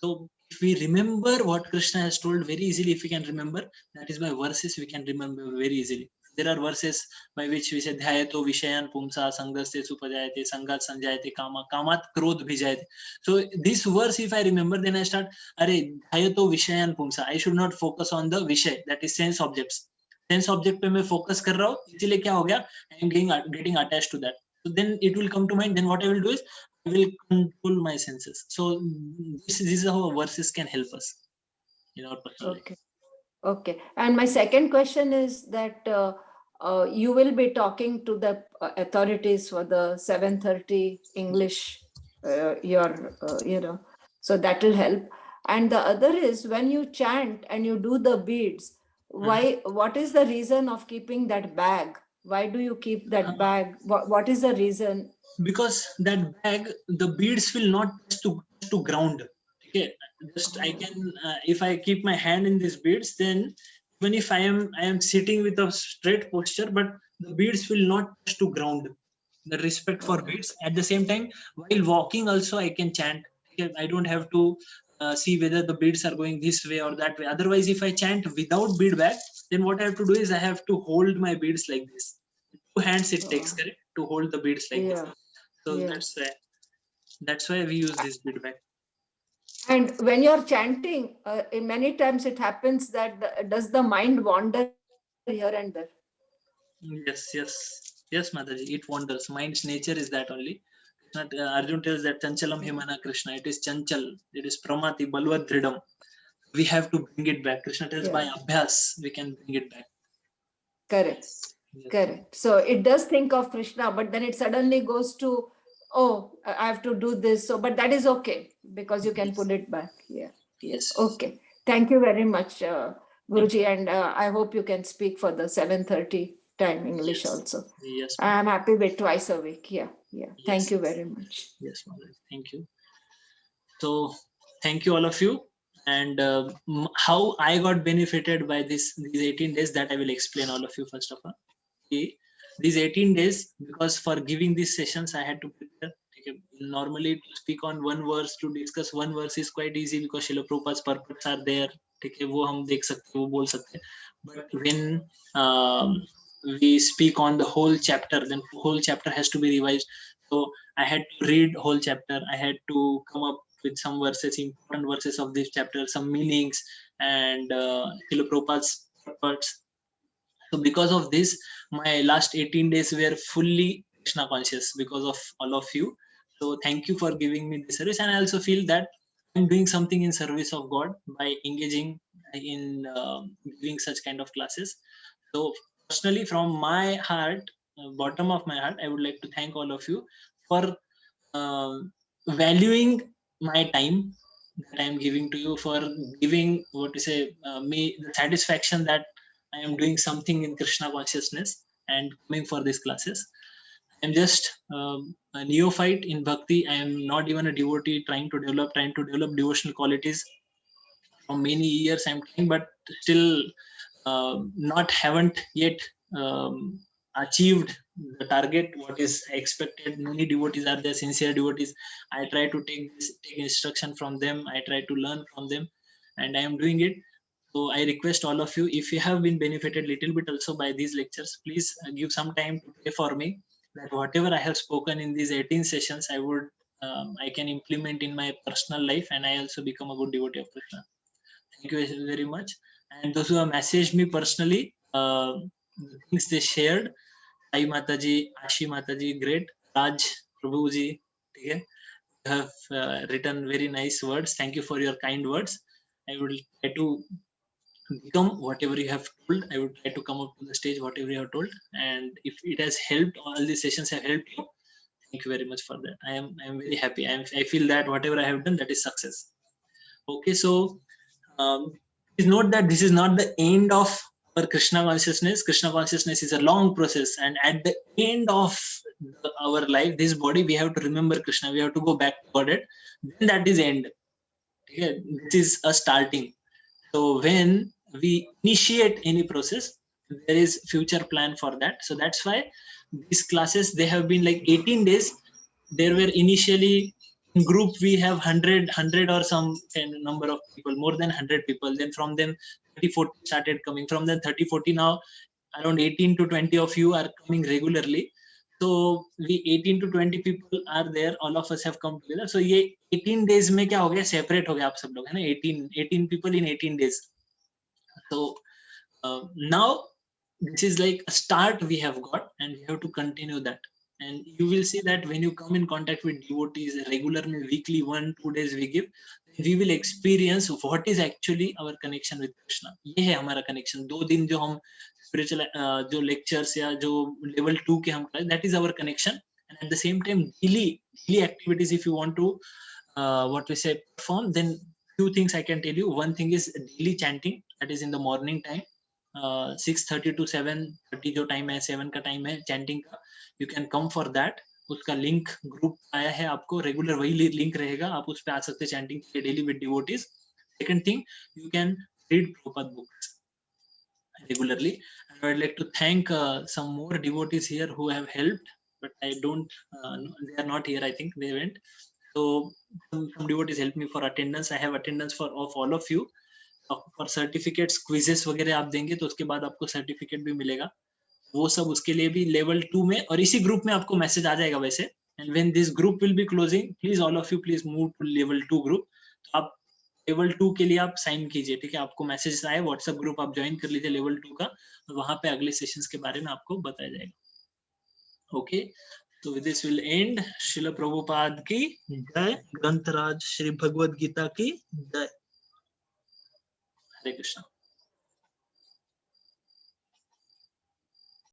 So if we remember what Krishna has told very easily, if we can remember, that is by verses we can remember very easily. There are verses by which we say dhyato vishayan pumsa sangaste supajayate sangat sanjayate kama kamat krodh bhijayate. So this verse, if I remember, then I start, are dhyato vishayan pumsa. I should not focus on the vishay, that is sense objects. Sense object पे मैं focus कर रहा हूँ, इसीलिए क्या हो गया? I am getting attached to that. So then it will come to mind. Then what I will do is I will control my senses. So this is how verses can help us in our personal life. Okay. And my second question is that you will be talking to the authorities for the 7:30 English, so that will help. And the other is when you chant and you do the beads, why, what is the reason of keeping that bag? Why do you keep that bag? What is the reason? Because that bag, the beads will not touch to ground. Okay, just I can if I keep my hand in these beads, then even if I am sitting with a straight posture, but the beads will not touch to ground. The respect for beads. At the same time, while walking also I can chant. Okay, I don't have to see whether the beads are going this way or that way. Otherwise, if I chant without bead bag, then what I have to do is I have to hold my beads like this. 2 hands it takes, correct, to hold the beads like this. So that's why we use this bead bag. And when you're chanting, many times it happens that does the mind wander here and there? Yes, Mataji. It wanders. Mind's nature is that only. Not Arjun tells that Chanchalam Himana Krishna. It is Chanchal. It is Pramati Balvat Dridam. We have to bring it back. Krishna tells by Abhyas we can bring it back. Correct. Yes. Correct. So it does think of Krishna, but then it suddenly goes to, oh, I have to do this. So, but that is okay because you can pull it back. Yeah. Yes. Okay. Thank you very much, Guruji, and I hope you can speak for the 7:30 time English also. Yes. I'm happy with twice a week. Yeah. Thank you very much. Yes, Mataji. Thank you. So, thank you all of you. And how I got benefited by these 18 days, that I will explain all of you first of all. Okay. These 18 days, because for giving these sessions, I had to prepare. Okay. Normally, to speak on one verse, to discuss one verse is quite easy because Srila Prabhupada's purports are there. Okay. वो हम देख सकते, वो बोल सकते. But when we speak on the whole chapter, then whole chapter has to be revised. So I had to read whole chapter. I had to come up with some verses, important verses of this chapter, some meanings, and Srila Prabhupada's purports. So because of this, my last 18 days were fully Krishna conscious because of all of you. So thank you for giving me this service. And I also feel that I'm doing something in service of God by engaging in giving such kind of classes. So personally, from my heart, bottom of my heart, I would like to thank all of you for valuing my time that I am giving to you, for giving me the satisfaction that I am doing something in Krishna consciousness and coming for these classes. I am just a neophyte in bhakti. I am not even a devotee trying to develop devotional qualities. For many years I'm trying, but still haven't yet achieved the target what is expected. Many devotees are there, sincere devotees. I try to take instruction from them. I try to learn from them, and I am doing it. So I request all of you, if you have been benefited little bit also by these lectures, please give some time to pray for me, that whatever I have spoken in these 18 sessions, I can implement in my personal life, and I also become a good devotee of Krishna. Thank you very much. And those who have messaged me personally, the things they shared, Sai Mataji, Ashi Mataji, great. Raj, Prabhuji, okay, you have written very nice words. Thank you for your kind words. I will try to become whatever you have told. I would try to come up to the stage whatever you have told. And if it has helped, all these sessions have helped you, thank you very much for that. I am very happy. I feel that whatever I have done, that is success. Okay, so please note that this is not the end of our Krishna consciousness. Krishna consciousness is a long process, and at the end of our life, this body, we have to remember Krishna. We have to go back to it. Then that is end. Okay? This is a starting. So when we initiate any process, there is future plan for that. So that's why these classes, they have been like 18 days. There were initially in group we have 100 or some number of people, more than 100 people. Then from them 30-40 started coming. From then 30-40, now around 18 to 20 of you are coming regularly. So we 18 to 20 people are there. All of us have come together. So ये 18 days में क्या हो गया, separate हो गया आप सब लोग, है ना? 18 people in 18 days. So now this is like a start we have got, and we have to continue that. And you will see that when you come in contact with devotees regularly, weekly, 1-2 days we give, we will experience what is actually our connection with Krishna. ये है हमारा connection. 2 दिन जो हम spiritual जो lectures या जो level 2 के हम करें, that is our connection. And at the same time, daily activities, if you want to perform, then few things I can tell you. One thing is daily chanting, that is in the morning time, 6:30 to 7:30 जो time है, 7 का time है chanting का, you can come for that. उसका link group आया है आपको, regular वही link रहेगा, आप उस पे आ सकते हैं chanting के daily with devotees. Second thing, you can read Prabhupada books regularly. And I would like to thank some more devotees here who have helped, but I don't, they are not here, I think they went. So some devotees helped me for attendance. I have attendance for of all of you. For certificates, quizzes वगैरह आप देंगे तो उसके बाद आपको certificate भी मिलेगा. वो सब उसके लिए भी level 2 में, और इसी group में आपको message आ जाएगा वैसे. And when this group will be closing, please all of you please move to level 2 group. तो आप लेवल 2 के लिए आप साइन कीजिए, ठीक है. आपको मैसेज आए, व्हाट्सएप ग्रुप आप ज्वाइन कर लीजिए लेवल 2 का, और वहां पे अगले सेशंस के बारे में आपको बताया जाएगा. ओके, तो this will and. Srila Prabhupada की जय. ग्रंथराज श्री भगवद गीता की जय. हरे कृष्णा.